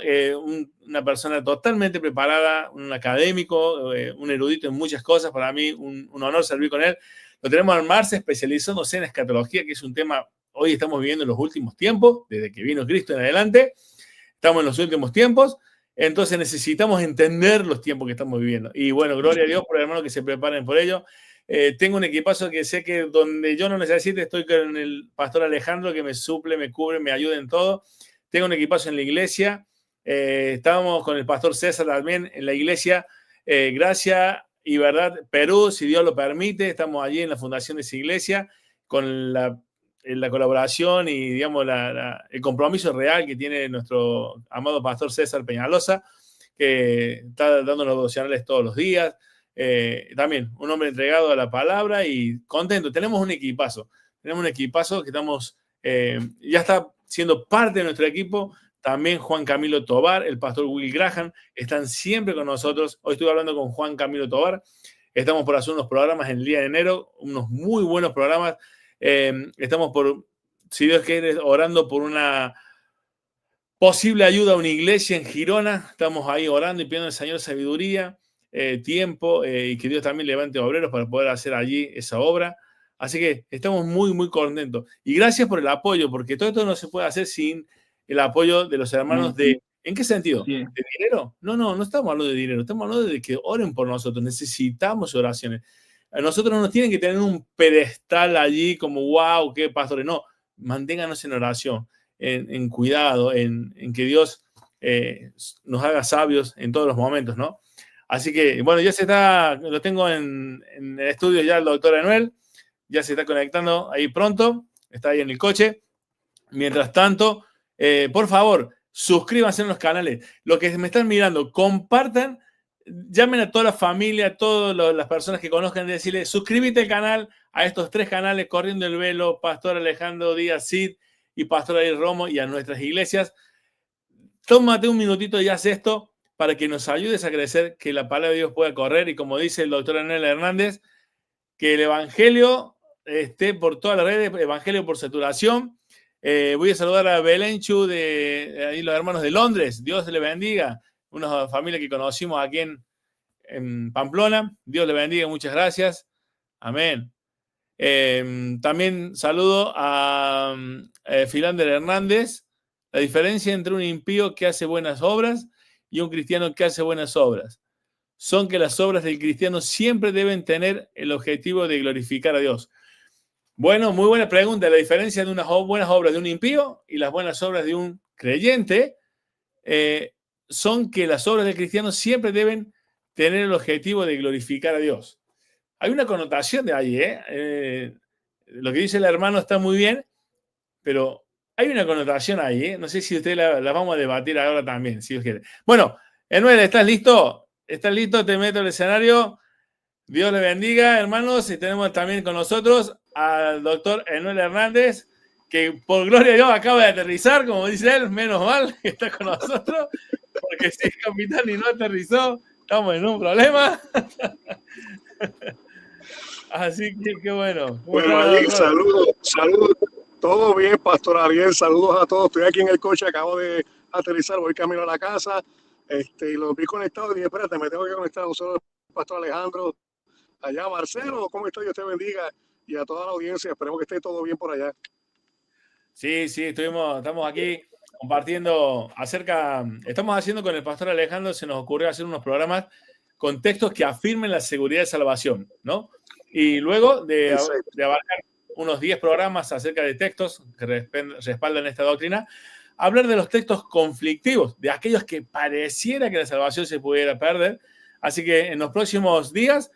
A: Una persona totalmente preparada, un académico, un erudito en muchas cosas. Para mí, un honor servir con él. Lo tenemos al Marce especializándose en escatología, que es un tema hoy estamos viviendo en los últimos tiempos, desde que vino Cristo en adelante. Estamos en los últimos tiempos. Entonces necesitamos entender los tiempos que estamos viviendo. Y bueno, gloria a Dios por hermanos que se preparen por ello. Tengo un equipazo que sé que donde yo no necesite, estoy con el pastor Alejandro que me suple, me cubre, me ayuda en todo. Tengo un equipazo en la iglesia. Estábamos con el pastor César también en la iglesia Gracia y Verdad Perú, si Dios lo permite. Estamos allí en la fundación de esa iglesia con la colaboración y, digamos, el compromiso real que tiene nuestro amado pastor César Peñalosa, que está dando los devocionales todos los días. También un hombre entregado a la palabra y contento. Tenemos un equipazo que estamos, ya está siendo parte de nuestro equipo. También Juan Camilo Tobar, el pastor Will Graham, están siempre con nosotros. Hoy estuve hablando con Juan Camilo Tobar. Estamos por hacer unos programas en el día de enero, unos muy buenos programas. Estamos si Dios quiere, orando por una posible ayuda a una iglesia en Girona. Estamos ahí orando y pidiendo al Señor sabiduría, tiempo, y que Dios también levante obreros para poder hacer allí esa obra. Así que estamos muy, muy contentos. Y gracias por el apoyo, porque todo esto no se puede hacer sin el apoyo de los hermanos de... ¿En qué sentido?
B: Sí.
A: ¿De dinero? No estamos hablando de dinero. Estamos hablando de que oren por nosotros. Necesitamos oraciones. A nosotros no nos tienen que tener un pedestal allí como, wow, qué pastores. No, manténganos en oración, en cuidado, en que Dios nos haga sabios en todos los momentos, ¿no? Así que, bueno, lo tengo en el estudio ya el doctor Emanuel, ya se está conectando ahí pronto, está ahí en el coche. Mientras tanto, por favor, suscríbanse en los canales. Los que me están mirando, compartan, llamen a toda la familia, a todas las personas que conozcan, y decirle, suscríbete al canal, a estos 3 canales, Corriendo el Velo, Pastor Alejandro Díaz Cid y Pastor Ariel Romo, y a nuestras iglesias. Tómate un minutito y haz esto para que nos ayudes a crecer, que la palabra de Dios pueda correr, y como dice el doctor Emanuel Hernández, que el evangelio esté por todas las redes, evangelio por saturación. Voy a saludar a Belenchu de ahí los hermanos de Londres. Dios le bendiga. Una familia que conocimos aquí en Pamplona. Dios le bendiga. Muchas gracias. Amén. También saludo a Filander Hernández. La diferencia entre un impío que hace buenas obras y un cristiano que hace buenas obras son que las obras del cristiano siempre deben tener el objetivo de glorificar a Dios. Bueno, muy buena pregunta. La diferencia de unas buenas obras de un impío y las buenas obras de un creyente son que las obras del cristiano siempre deben tener el objetivo de glorificar a Dios. Hay una connotación de ahí, lo que dice el hermano está muy bien, pero hay una connotación ahí, No sé si ustedes la vamos a debatir ahora también, si Dios quiere. Bueno, Emanuel, ¿estás listo? ¿Estás listo? Te meto al escenario. Dios le bendiga, hermanos. Y tenemos también con nosotros al doctor Emanuel Hernández, que por gloria de Dios acaba de aterrizar, como dice él, menos mal que está con nosotros, porque si es capitán y no aterrizó, estamos en un problema. Así que qué bueno.
D: Bueno, ahí, saludos. Todo bien, Pastor Ariel. Saludos a todos. Estoy aquí en el coche, acabo de aterrizar, voy camino a la casa. Y los vi conectados y dije, espérate, me tengo que conectar a nosotros, Pastor Alejandro, allá, Marcelo, ¿cómo estoy? Dios te bendiga, y a toda la audiencia, esperemos que esté todo bien por allá.
A: Sí, estamos aquí compartiendo estamos haciendo con el Pastor Alejandro, se nos ocurrió hacer unos programas con textos que afirmen la seguridad de salvación, ¿no? Y luego de abarcar unos 10 programas acerca de textos que respaldan esta doctrina, hablar de los textos conflictivos, de aquellos que pareciera que la salvación se pudiera perder. Así que en los próximos días,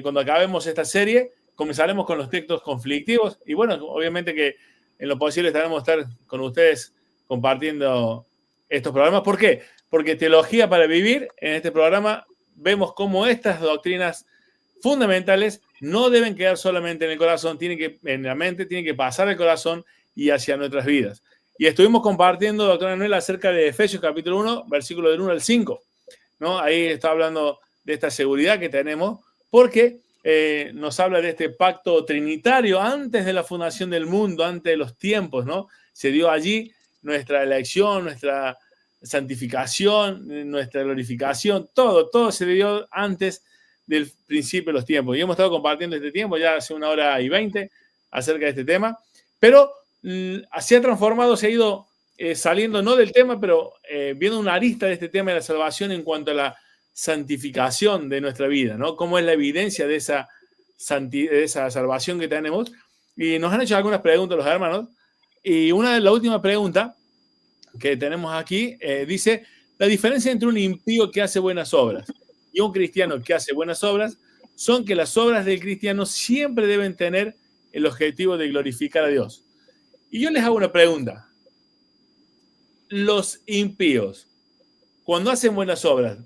A: cuando acabemos esta serie, comenzaremos con los textos conflictivos. Y bueno, obviamente que en lo posible estaremos con ustedes compartiendo estos programas. ¿Por qué? Porque Teología para Vivir, en este programa, vemos cómo estas doctrinas fundamentales no deben quedar solamente en el corazón, en la mente, tienen que pasar al corazón y hacia nuestras vidas. Y estuvimos compartiendo, doctora Noel, acerca de Efesios capítulo 1, versículo del 1 al 5. ¿No? Ahí está hablando de esta seguridad que tenemos, porque nos habla de este pacto trinitario antes de la fundación del mundo, antes de los tiempos, ¿no? Se dio allí nuestra elección, nuestra santificación, nuestra glorificación, todo se dio antes del principio de los tiempos. Y hemos estado compartiendo este tiempo ya hace 1:20 acerca de este tema, pero se ha transformado, se ha ido saliendo no del tema, pero viendo una arista de este tema de la salvación en cuanto a la santificación de nuestra vida, ¿no? Cómo es la evidencia de esa salvación que tenemos. Y nos han hecho algunas preguntas los hermanos. Y la última pregunta que tenemos aquí dice, la diferencia entre un impío que hace buenas obras y un cristiano que hace buenas obras son que las obras del cristiano siempre deben tener el objetivo de glorificar a Dios. Y yo les hago una pregunta. Los impíos, cuando hacen buenas obras,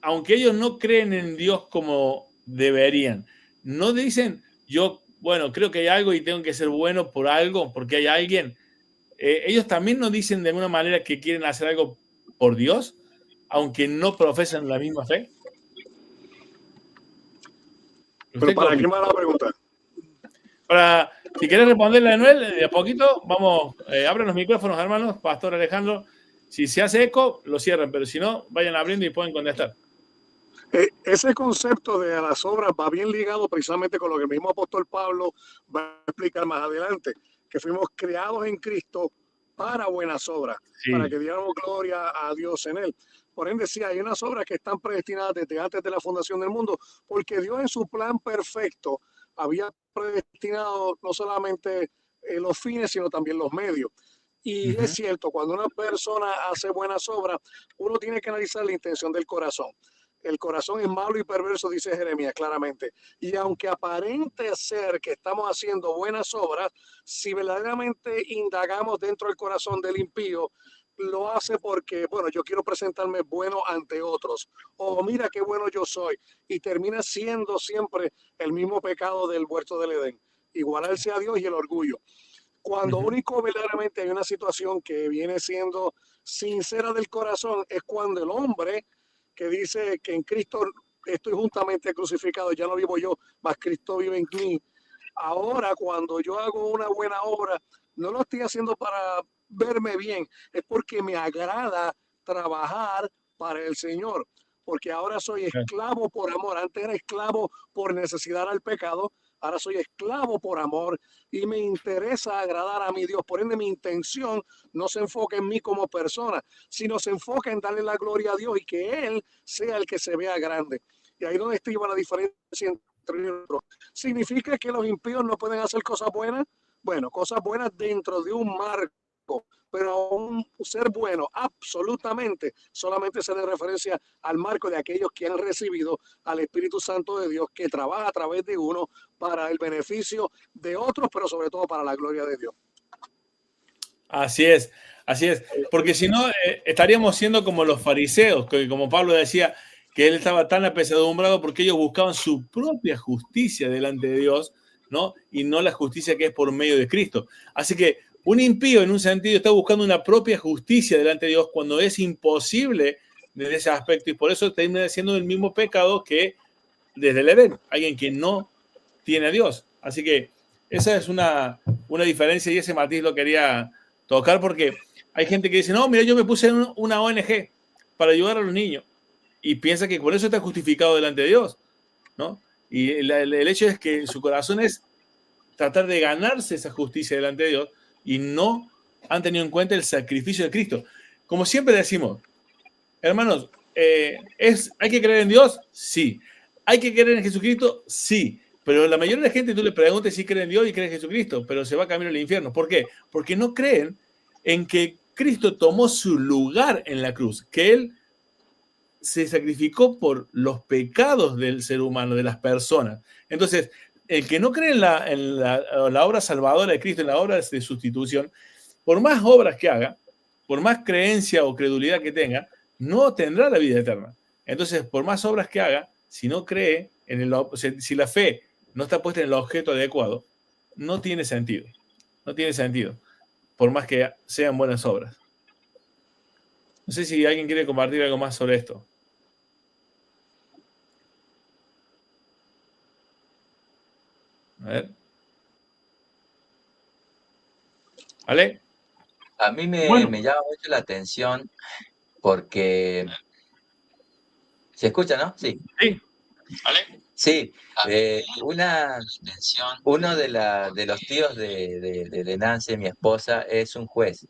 A: aunque ellos no creen en Dios como deberían, no dicen, creo que hay algo y tengo que ser bueno por algo, porque hay alguien. Ellos también no dicen de alguna manera que quieren hacer algo por Dios, aunque no profesan la misma fe.
D: ¿Pero para qué me va la pregunta?
A: Si querés responderle a Noel, de a poquito, vamos, abran los micrófonos, hermanos, Pastor Alejandro. Si se hace eco, lo cierran, pero si no, vayan abriendo y pueden contestar.
D: Ese concepto de las obras va bien ligado precisamente con lo que el mismo apóstol Pablo va a explicar más adelante, que fuimos creados en Cristo para buenas obras, sí, para que diéramos gloria a Dios en él. Por ende, sí, hay unas obras que están predestinadas desde antes de la fundación del mundo, porque Dios en su plan perfecto había predestinado no solamente los fines, sino también los medios. Y es cierto, cuando una persona hace buenas obras, uno tiene que analizar la intención del corazón. El corazón es malo y perverso, dice Jeremías claramente. Y aunque aparente ser que estamos haciendo buenas obras, si verdaderamente indagamos dentro del corazón del impío, lo hace porque, yo quiero presentarme bueno ante otros. O mira qué bueno yo soy. Y termina siendo siempre el mismo pecado del huerto del Edén. Igualarse a Dios y el orgullo. Cuando único verdaderamente hay una situación que viene siendo sincera del corazón, es cuando el hombre que dice que en Cristo estoy juntamente crucificado, ya no vivo yo, mas Cristo vive en mí. Ahora, cuando yo hago una buena obra, no lo estoy haciendo para verme bien, es porque me agrada trabajar para el Señor, porque ahora soy esclavo por amor. Antes era esclavo por necesidad al pecado, ahora soy esclavo por amor y me interesa agradar a mi Dios. Por ende, mi intención no se enfoca en mí como persona, sino se enfoca en darle la gloria a Dios y que Él sea el que se vea grande. Y ahí donde estriba la diferencia entre nosotros. ¿Significa que los impíos no pueden hacer cosas buenas? Bueno, cosas buenas dentro de un marco, pero un ser bueno absolutamente solamente se da referencia al marco de aquellos que han recibido al Espíritu Santo de Dios, que trabaja a través de uno para el beneficio de otros, pero sobre todo para la gloria de Dios.
A: Así es, porque si no estaríamos siendo como los fariseos, que como Pablo decía, que él estaba tan apesadumbrado porque ellos buscaban su propia justicia delante de Dios, ¿no? Y no la justicia que es por medio de Cristo. Así que un impío, en un sentido, está buscando una propia justicia delante de Dios cuando es imposible desde ese aspecto. Y por eso termina siendo el mismo pecado que desde el Edén. Alguien que no tiene a Dios. Así que esa es una diferencia y ese matiz lo quería tocar porque hay gente que dice, no, mira, yo me puse en una ONG para ayudar a los niños. Y piensa que por eso está justificado delante de Dios, ¿no? Y el hecho es que su corazón es tratar de ganarse esa justicia delante de Dios y no han tenido en cuenta el sacrificio de Cristo. Como siempre decimos, hermanos, ¿hay que creer en Dios? Sí. ¿Hay que creer en Jesucristo? Sí. Pero la mayoría de la gente tú le preguntas si cree en Dios y cree en Jesucristo, pero se va camino al infierno. ¿Por qué? Porque no creen en que Cristo tomó su lugar en la cruz, que Él se sacrificó por los pecados del ser humano, de las personas. Entonces, el que no cree en la obra salvadora de Cristo, en la obra de sustitución, por más obras que haga, por más creencia o credulidad que tenga, no tendrá la vida eterna. Entonces, por más obras que haga, si no cree si la fe no está puesta en el objeto adecuado, no tiene sentido. No tiene sentido, por más que sean buenas obras. No sé si alguien quiere compartir algo más sobre esto. A ver. ¿Vale?
C: A mí me llama mucho la atención porque... ¿Se escucha, no? Sí.
A: Sí.
C: ¿Vale? Sí. Uno de los tíos de Nancy, mi esposa, es un juez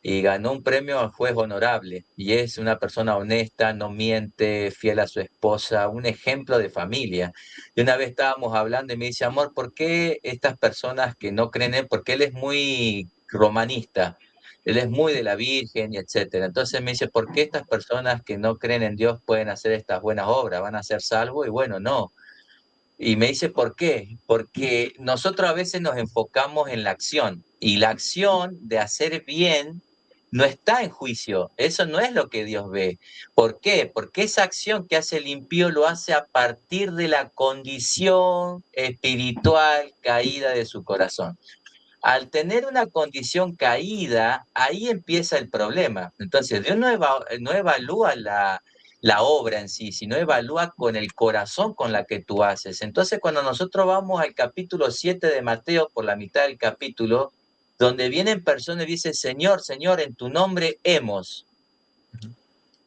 C: y ganó un premio al juez honorable y es una persona honesta, no miente, fiel a su esposa, un ejemplo de familia. Y una vez estábamos hablando y me dice, amor, ¿por qué estas personas que no creen en él? Porque él es muy romanista, él es muy de la Virgen y etcétera. Entonces me dice, ¿por qué estas personas que no creen en Dios pueden hacer estas buenas obras? ¿Van a ser salvos? Y bueno, no. Y me dice, ¿por qué? Porque nosotros a veces nos enfocamos en la acción y la acción de hacer bien no está en juicio. Eso no es lo que Dios ve. ¿Por qué? Porque esa acción que hace el impío lo hace a partir de la condición espiritual caída de su corazón. Al tener una condición caída, ahí empieza el problema. Entonces, Dios no evalúa la obra en sí, sino evalúa con el corazón con la que tú haces. Entonces, cuando nosotros vamos al capítulo 7 de Mateo, por la mitad del capítulo, donde vienen personas y dicen, Señor, Señor, en tu nombre hemos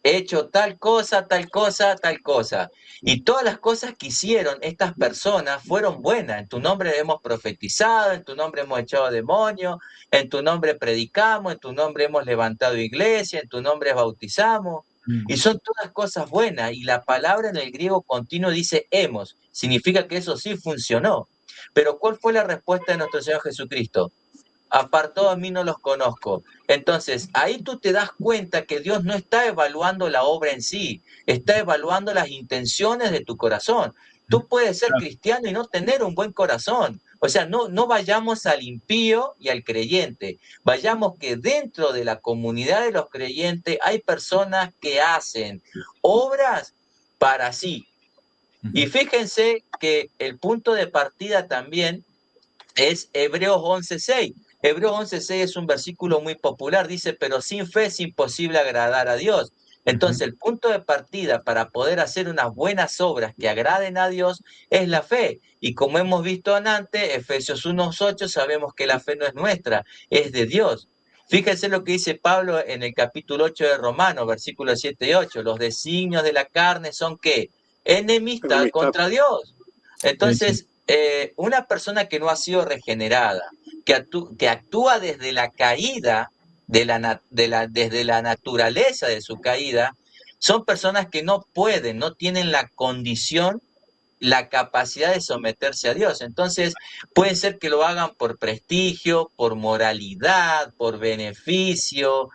C: hecho tal cosa, tal cosa, tal cosa. Y todas las cosas que hicieron estas personas fueron buenas. En tu nombre hemos profetizado, en tu nombre hemos echado demonios, en tu nombre predicamos, en tu nombre hemos levantado iglesia, en tu nombre bautizamos. Y son todas cosas buenas. Y la palabra en el griego continuo dice hemos. Significa que eso sí funcionó. Pero ¿cuál fue la respuesta de nuestro Señor Jesucristo? Apartó a mí, no los conozco. Entonces, ahí tú te das cuenta que Dios no está evaluando la obra en sí, está evaluando las intenciones de tu corazón. Tú puedes ser cristiano y no tener un buen corazón. O sea, no vayamos al impío y al creyente. Vayamos que dentro de la comunidad de los creyentes hay personas que hacen obras para sí. Y fíjense que el punto de partida también es Hebreos 11:6. Hebreos 11:6 es un versículo muy popular, dice, pero sin fe es imposible agradar a Dios. Entonces, el punto de partida para poder hacer unas buenas obras que agraden a Dios es la fe. Y como hemos visto antes, Efesios 1:8, sabemos que la fe no es nuestra, es de Dios. Fíjense lo que dice Pablo en el capítulo 8 de Romanos, versículos 7 y 8. Los designios de la carne son ¿qué? Enemistad contra Dios. Entonces, una persona que no ha sido regenerada, que actúa desde la caída, desde la naturaleza de su caída, son personas que no pueden, no tienen la condición, la capacidad de someterse a Dios. Entonces, puede ser que lo hagan por prestigio, por moralidad, por beneficio,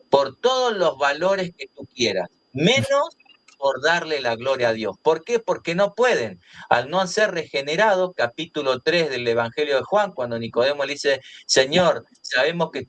C: por todos los valores que tú quieras, menos por darle la gloria a Dios. ¿Por qué? Porque no pueden. Al no ser regenerados, capítulo 3 del Evangelio de Juan, cuando Nicodemo le dice, Señor, sabemos que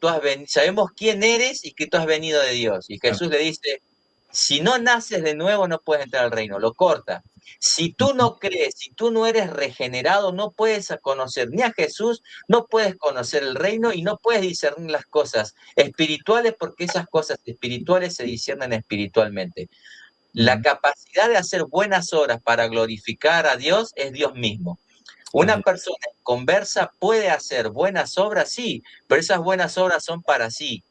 C: sabemos quién eres y que tú has venido de Dios. Y Jesús le dice, si no naces de nuevo, no puedes entrar al reino. Lo corta. Si tú no crees, si tú no eres regenerado, no puedes conocer ni a Jesús, no puedes conocer el reino y no puedes discernir las cosas espirituales, porque esas cosas espirituales se disciernen espiritualmente. La capacidad de hacer buenas obras para glorificar a Dios es Dios mismo. Una persona conversa puede hacer buenas obras, sí, pero esas buenas obras son para sí,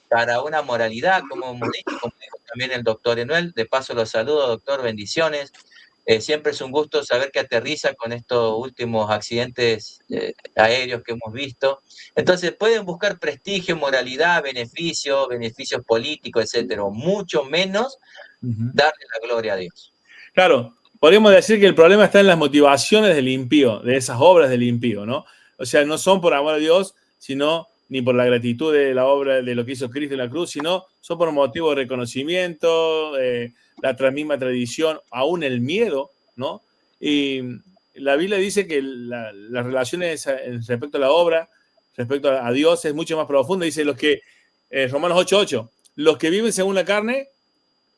C: para una moralidad, como hemos dicho, como dijo también el doctor Enuel. De paso los saludo, doctor, bendiciones. Siempre es un gusto saber que aterriza con estos últimos accidentes aéreos que hemos visto. Entonces pueden buscar prestigio, moralidad, beneficios políticos, etcétera, mucho menos darle la gloria a Dios.
A: Claro, podríamos decir que el problema está en las motivaciones del impío, de esas obras del impío, ¿no? O sea, no son por amor a Dios, sino ni por la gratitud de la obra, de lo que hizo Cristo en la cruz, sino son por motivo de reconocimiento, la misma tradición, aún el miedo, ¿no? Y la Biblia dice que las relaciones respecto a la obra, respecto a Dios, es mucho más profunda. Dice Romanos 8:8, los que viven según la carne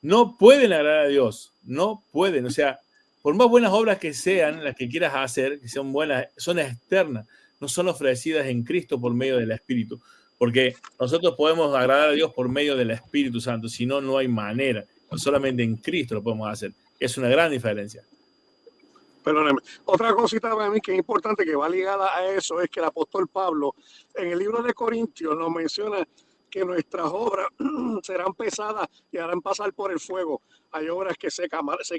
A: no pueden agradar a Dios, no pueden. O sea, por más buenas obras que sean, las que quieras hacer, que sean buenas, son externas, no son ofrecidas en Cristo por medio del Espíritu, porque nosotros podemos agradar a Dios por medio del Espíritu Santo, si no, no hay manera, no solamente en Cristo lo podemos hacer. Es una gran diferencia.
D: Perdóneme. Otra cosita para mí que es importante, que va ligada a eso, es que el apóstol Pablo en el libro de Corintios nos menciona que nuestras obras serán pesadas y harán pasar por el fuego. Hay obras que se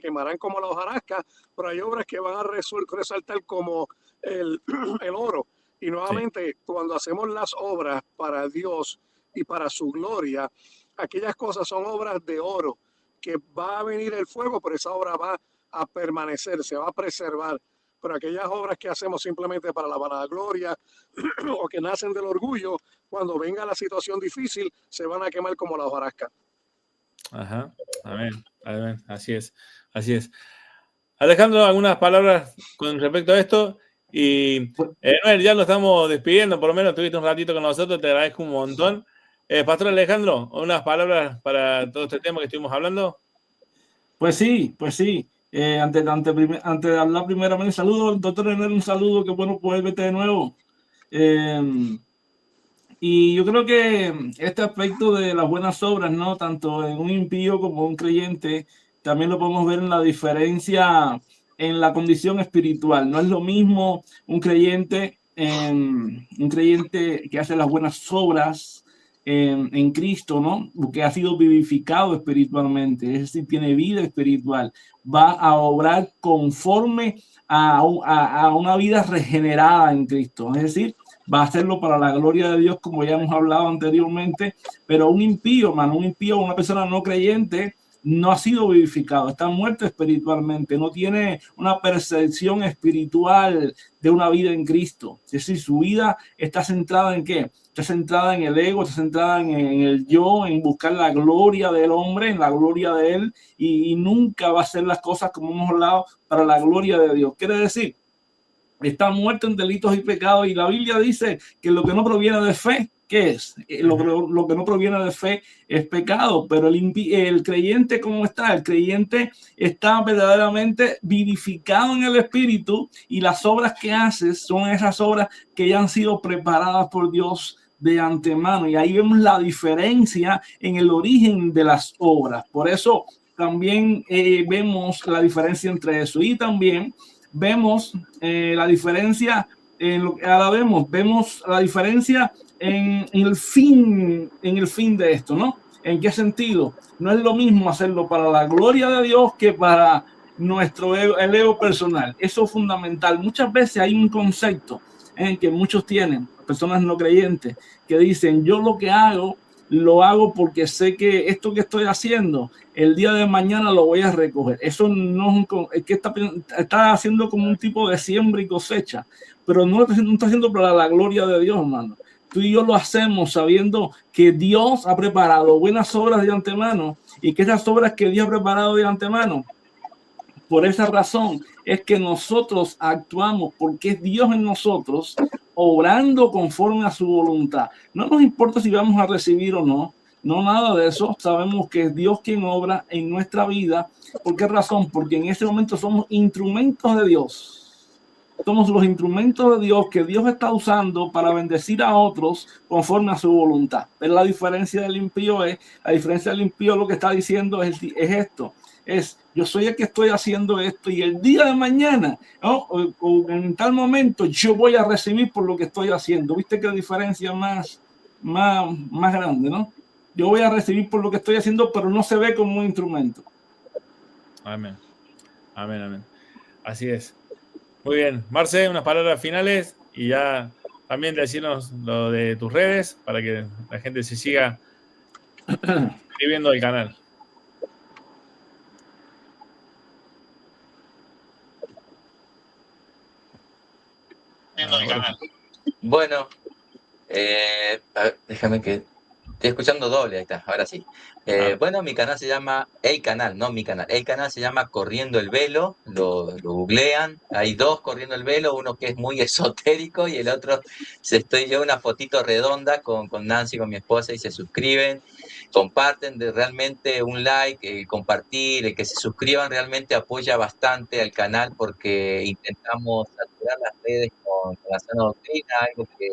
D: quemarán como la hojarasca, pero hay obras que van a resaltar como el oro. Y nuevamente, cuando hacemos las obras para Dios y para su gloria, aquellas cosas son obras de oro, que va a venir el fuego, pero esa obra va a permanecer, se va a preservar. Pero aquellas obras que hacemos simplemente para la vanagloria o que nacen del orgullo, cuando venga la situación difícil, se van a quemar como la hojarasca.
A: Ajá, amén, amén, así es, así es. Alejandro, algunas palabras con respecto a esto. Y Noel, ya nos estamos despidiendo, por lo menos tuviste un ratito con nosotros, te agradezco un montón. Pastor Alejandro, unas palabras para todo este tema que estuvimos hablando.
B: Pues sí. Antes de hablar primeramente, saludos, doctor René, un saludo, qué bueno poder verte de nuevo. Y yo creo que este aspecto de las buenas obras, ¿no? Tanto en un impío como en un creyente, también lo podemos ver en la diferencia en la condición espiritual. No es lo mismo un creyente que hace las buenas obras en Cristo, ¿no? Porque ha sido vivificado espiritualmente, es decir, tiene vida espiritual, va a obrar conforme a una vida regenerada en Cristo, es decir, va a hacerlo para la gloria de Dios, como ya hemos hablado anteriormente. Pero un impío, una persona no creyente, no ha sido vivificado, está muerto espiritualmente, no tiene una percepción espiritual de una vida en Cristo. Es decir, su vida está centrada ¿en qué? Está centrada en el ego, está centrada en el yo, en buscar la gloria del hombre, en la gloria de él, y nunca va a hacer las cosas, como hemos hablado, para la gloria de Dios. Quiere decir, está muerto en delitos y pecados, y la Biblia dice que lo que no proviene de fe, ¿qué es? Lo que no proviene de fe es pecado. Pero el creyente, ¿cómo está? El creyente está verdaderamente vivificado en el Espíritu, y las obras que hace son esas obras que ya han sido preparadas por Dios de antemano, y ahí vemos la diferencia en el origen de las obras. Por eso también vemos la diferencia entre eso, y también vemos la diferencia en lo que ahora vemos la diferencia en el fin de esto, ¿no? ¿En qué sentido? No es lo mismo hacerlo para la gloria de Dios que para nuestro el ego personal. Eso es fundamental. Muchas veces hay un concepto en que muchos tienen, personas no creyentes, que dicen: yo lo hago porque sé que esto que estoy haciendo, el día de mañana lo voy a recoger. Eso no es que está haciendo como un tipo de siembra y cosecha, pero no está haciendo para la gloria de Dios, hermano. Tú y yo lo hacemos sabiendo que Dios ha preparado buenas obras de antemano, y que esas obras que Dios ha preparado de antemano, por esa razón es que nosotros actuamos, porque es Dios en nosotros, obrando conforme a su voluntad. No nos importa si vamos a recibir o no, no nada de eso. Sabemos que es Dios quien obra en nuestra vida. ¿Por qué razón? Porque en ese momento somos instrumentos de Dios. Somos los instrumentos de Dios que Dios está usando para bendecir a otros conforme a su voluntad. Pero la diferencia del impío lo que está diciendo es esto. Yo soy el que estoy haciendo esto, y el día de mañana, ¿no? o en tal momento, yo voy a recibir por lo que estoy haciendo. ¿Viste qué diferencia más grande, no? Yo voy a recibir por lo que estoy haciendo, pero no se ve como un instrumento.
A: Amén. Amén, amén. Así es. Muy bien. Marce, unas palabras finales y ya también decirnos lo de tus redes para que la gente se siga suscribiendo al canal.
C: Bueno, a ver, déjame que estoy escuchando doble, ahí está, ahora sí. Bueno, mi canal se llama, el canal se llama Corriendo el Velo, lo googlean, hay dos Corriendo el Velo, uno que es muy esotérico y el otro, estoy yo una fotito redonda con Nancy, con mi esposa, y se suscriben, comparten realmente un like, compartir, el que se suscriban realmente apoya bastante al canal porque intentamos saturar las redes con la sana doctrina, algo que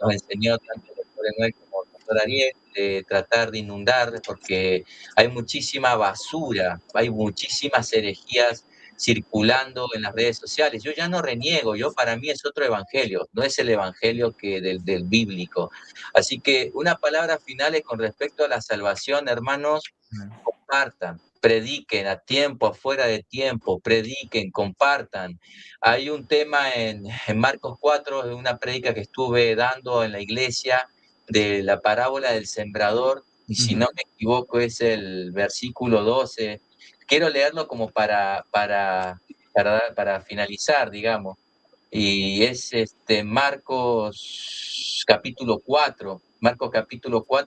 C: nos enseñó tanto el doctor Emanuel como el doctor Ariel, de tratar de inundar, porque hay muchísima basura, hay muchísimas herejías circulando en las redes sociales. Yo ya no reniego, para mí es otro evangelio, no es el evangelio del bíblico. Así que una palabra final es con respecto a la salvación, hermanos, compartan, prediquen a tiempo, afuera de tiempo, prediquen, compartan. Hay un tema en Marcos 4, de una prédica que estuve dando en la iglesia, de la parábola del sembrador, y si no me equivoco es el versículo 12. Quiero leerlo como para finalizar, digamos. Y es Marcos capítulo 4,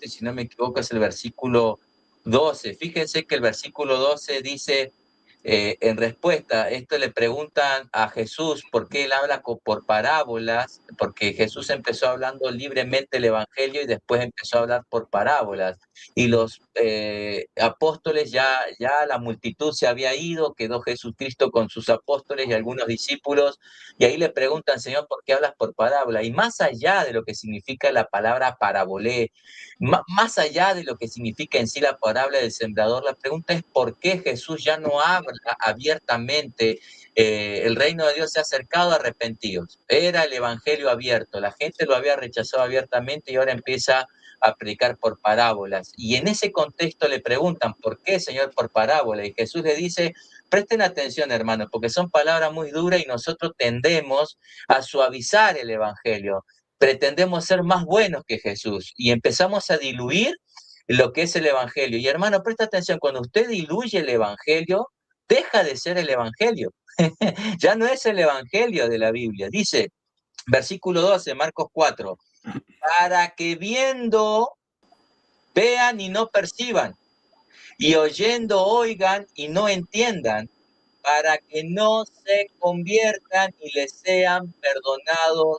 C: y si no me equivoco es el versículo 12. Fíjense que el versículo 12 dice, en respuesta, esto le preguntan a Jesús por qué él habla por parábolas, porque Jesús empezó hablando libremente el evangelio y después empezó a hablar por parábolas. Y los apóstoles, ya la multitud se había ido, quedó Jesucristo con sus apóstoles y algunos discípulos, y ahí le preguntan, Señor, ¿por qué hablas por parábola? Y más allá de lo que significa la palabra parabolé, más allá de lo que significa en sí la parábola del sembrador, la pregunta es ¿por qué Jesús ya no habla abiertamente? El reino de Dios se ha acercado, arrepentidos. Era el evangelio abierto, la gente lo había rechazado abiertamente y ahora empieza a predicar por parábolas. Y en ese contexto le preguntan, ¿por qué, Señor, por parábola? Y Jesús le dice, presten atención, hermanos, porque son palabras muy duras y nosotros tendemos a suavizar el evangelio. Pretendemos ser más buenos que Jesús y empezamos a diluir lo que es el evangelio. Y hermano, presta atención, cuando usted diluye el evangelio, deja de ser el evangelio. Ya no es el evangelio de la Biblia. Dice, versículo 12, Marcos 4, para que viendo, vean y no perciban, y oyendo, oigan y no entiendan, para que no se conviertan y les sean perdonados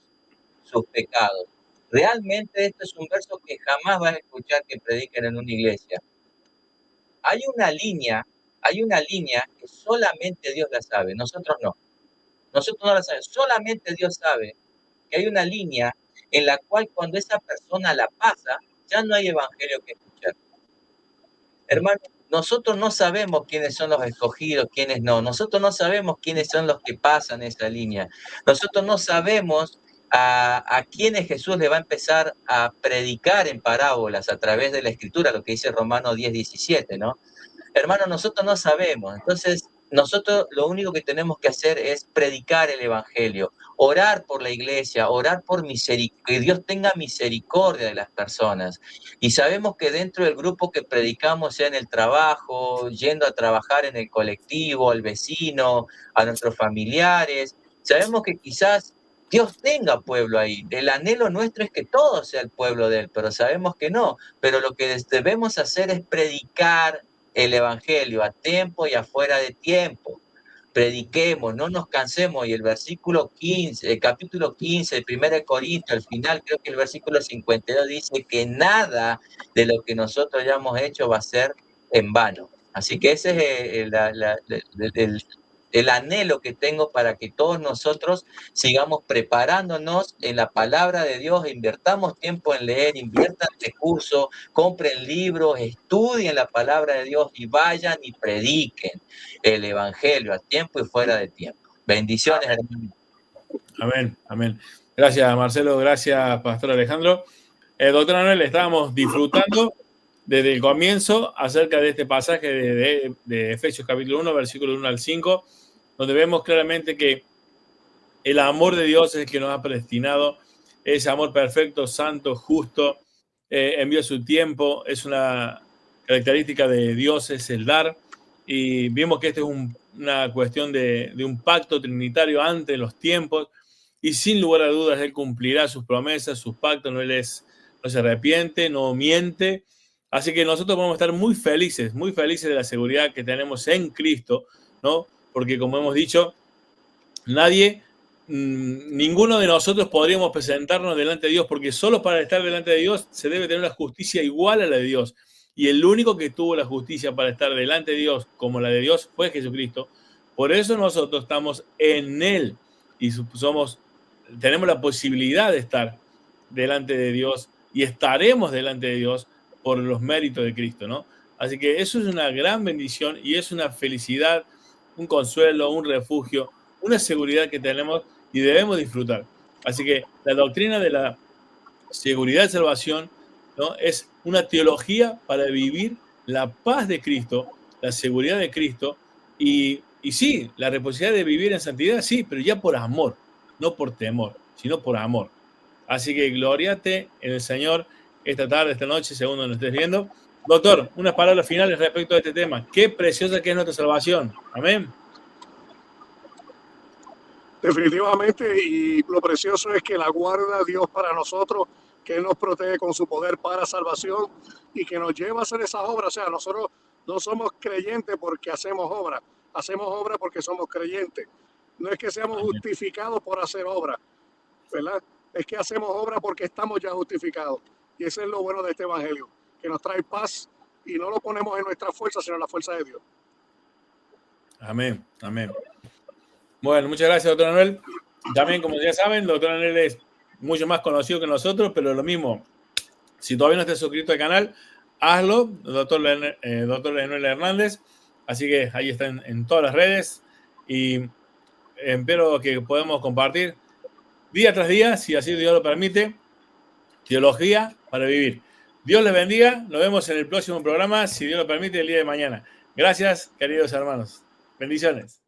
C: sus pecados. Realmente este es un verso que jamás vas a escuchar que prediquen en una iglesia. Hay una línea que solamente Dios la sabe, nosotros no. Nosotros no la sabemos, solamente Dios sabe que hay una línea en la cual cuando esa persona la pasa, ya no hay evangelio que escuchar. Hermano, nosotros no sabemos quiénes son los escogidos, quiénes no. Nosotros no sabemos quiénes son los que pasan esa línea. Nosotros no sabemos a quiénes Jesús le va a empezar a predicar en parábolas a través de la Escritura, lo que dice Romanos 10:17, ¿no? Hermano, nosotros no sabemos. Entonces, nosotros lo único que tenemos que hacer es predicar el evangelio, orar por la iglesia, orar por que Dios tenga misericordia de las personas. Y sabemos que dentro del grupo que predicamos, sea en el trabajo, yendo a trabajar en el colectivo, al vecino, a nuestros familiares, sabemos que quizás Dios tenga pueblo ahí. El anhelo nuestro es que todo sea el pueblo de Él, pero sabemos que no. Pero lo que debemos hacer es predicar el evangelio a tiempo y afuera de tiempo. Prediquemos, no nos cansemos. Y el versículo 15, el capítulo 15, el 1 Corintios, al final creo que el versículo 52 dice que nada de lo que nosotros hayamos hecho va a ser en vano. Así que ese es el anhelo que tengo para que todos nosotros sigamos preparándonos en la palabra de Dios, invertamos tiempo en leer, inviertan recursos, compren libros, estudien la palabra de Dios y vayan y prediquen el evangelio a tiempo y fuera de tiempo. Bendiciones, hermano.
A: Amén, amén. Gracias, Marcelo. Gracias, Pastor Alejandro. Doctor Manuel, estábamos disfrutando desde el comienzo acerca de este pasaje de Efesios capítulo 1, versículo 1 al 5, donde vemos claramente que el amor de Dios es el que nos ha predestinado, ese amor perfecto, santo, justo, envió su tiempo, es una característica de Dios, es el dar, y vimos que esta es una cuestión de un pacto trinitario ante los tiempos, y sin lugar a dudas Él cumplirá sus promesas, sus pactos, no se arrepiente, no miente, así que nosotros vamos a estar muy felices de la seguridad que tenemos en Cristo, ¿no? Porque como hemos dicho, ninguno de nosotros podríamos presentarnos delante de Dios, porque solo para estar delante de Dios se debe tener una justicia igual a la de Dios. Y el único que tuvo la justicia para estar delante de Dios como la de Dios fue Jesucristo. Por eso nosotros estamos en Él y tenemos la posibilidad de estar delante de Dios y estaremos delante de Dios por los méritos de Cristo, ¿no? Así que eso es una gran bendición y es una felicidad, un consuelo, un refugio, una seguridad que tenemos y debemos disfrutar. Así que la doctrina de la seguridad de salvación, ¿no? Es una teología para vivir la paz de Cristo, la seguridad de Cristo y sí, la responsabilidad de vivir en santidad, sí, pero ya por amor, no por temor, sino por amor. Así que glóriate en el Señor esta tarde, esta noche, según nos estés viendo. Doctor, unas palabras finales respecto a este tema. Qué preciosa que es nuestra salvación. Amén.
D: Definitivamente, y lo precioso es que la guarda Dios para nosotros, que Él nos protege con su poder para salvación y que nos lleva a hacer esas obras. O sea, nosotros no somos creyentes porque hacemos obras porque somos creyentes. No es que seamos justificados por hacer obras, ¿verdad? Es que hacemos obras porque estamos ya justificados. Y eso es lo bueno de este evangelio, que nos trae paz y no lo ponemos en nuestra fuerza, sino en la fuerza de Dios.
A: Amén, amén. Bueno, muchas gracias, doctor Anuel. También, como ya saben, el doctor Anuel es mucho más conocido que nosotros, pero lo mismo, si todavía no estás suscrito al canal, hazlo, doctor Anuel Hernández. Así que ahí está en todas las redes y espero que podamos compartir día tras día, si así Dios lo permite, teología para vivir. Dios les bendiga, nos vemos en el próximo programa, si Dios lo permite, el día de mañana. Gracias, queridos hermanos. Bendiciones.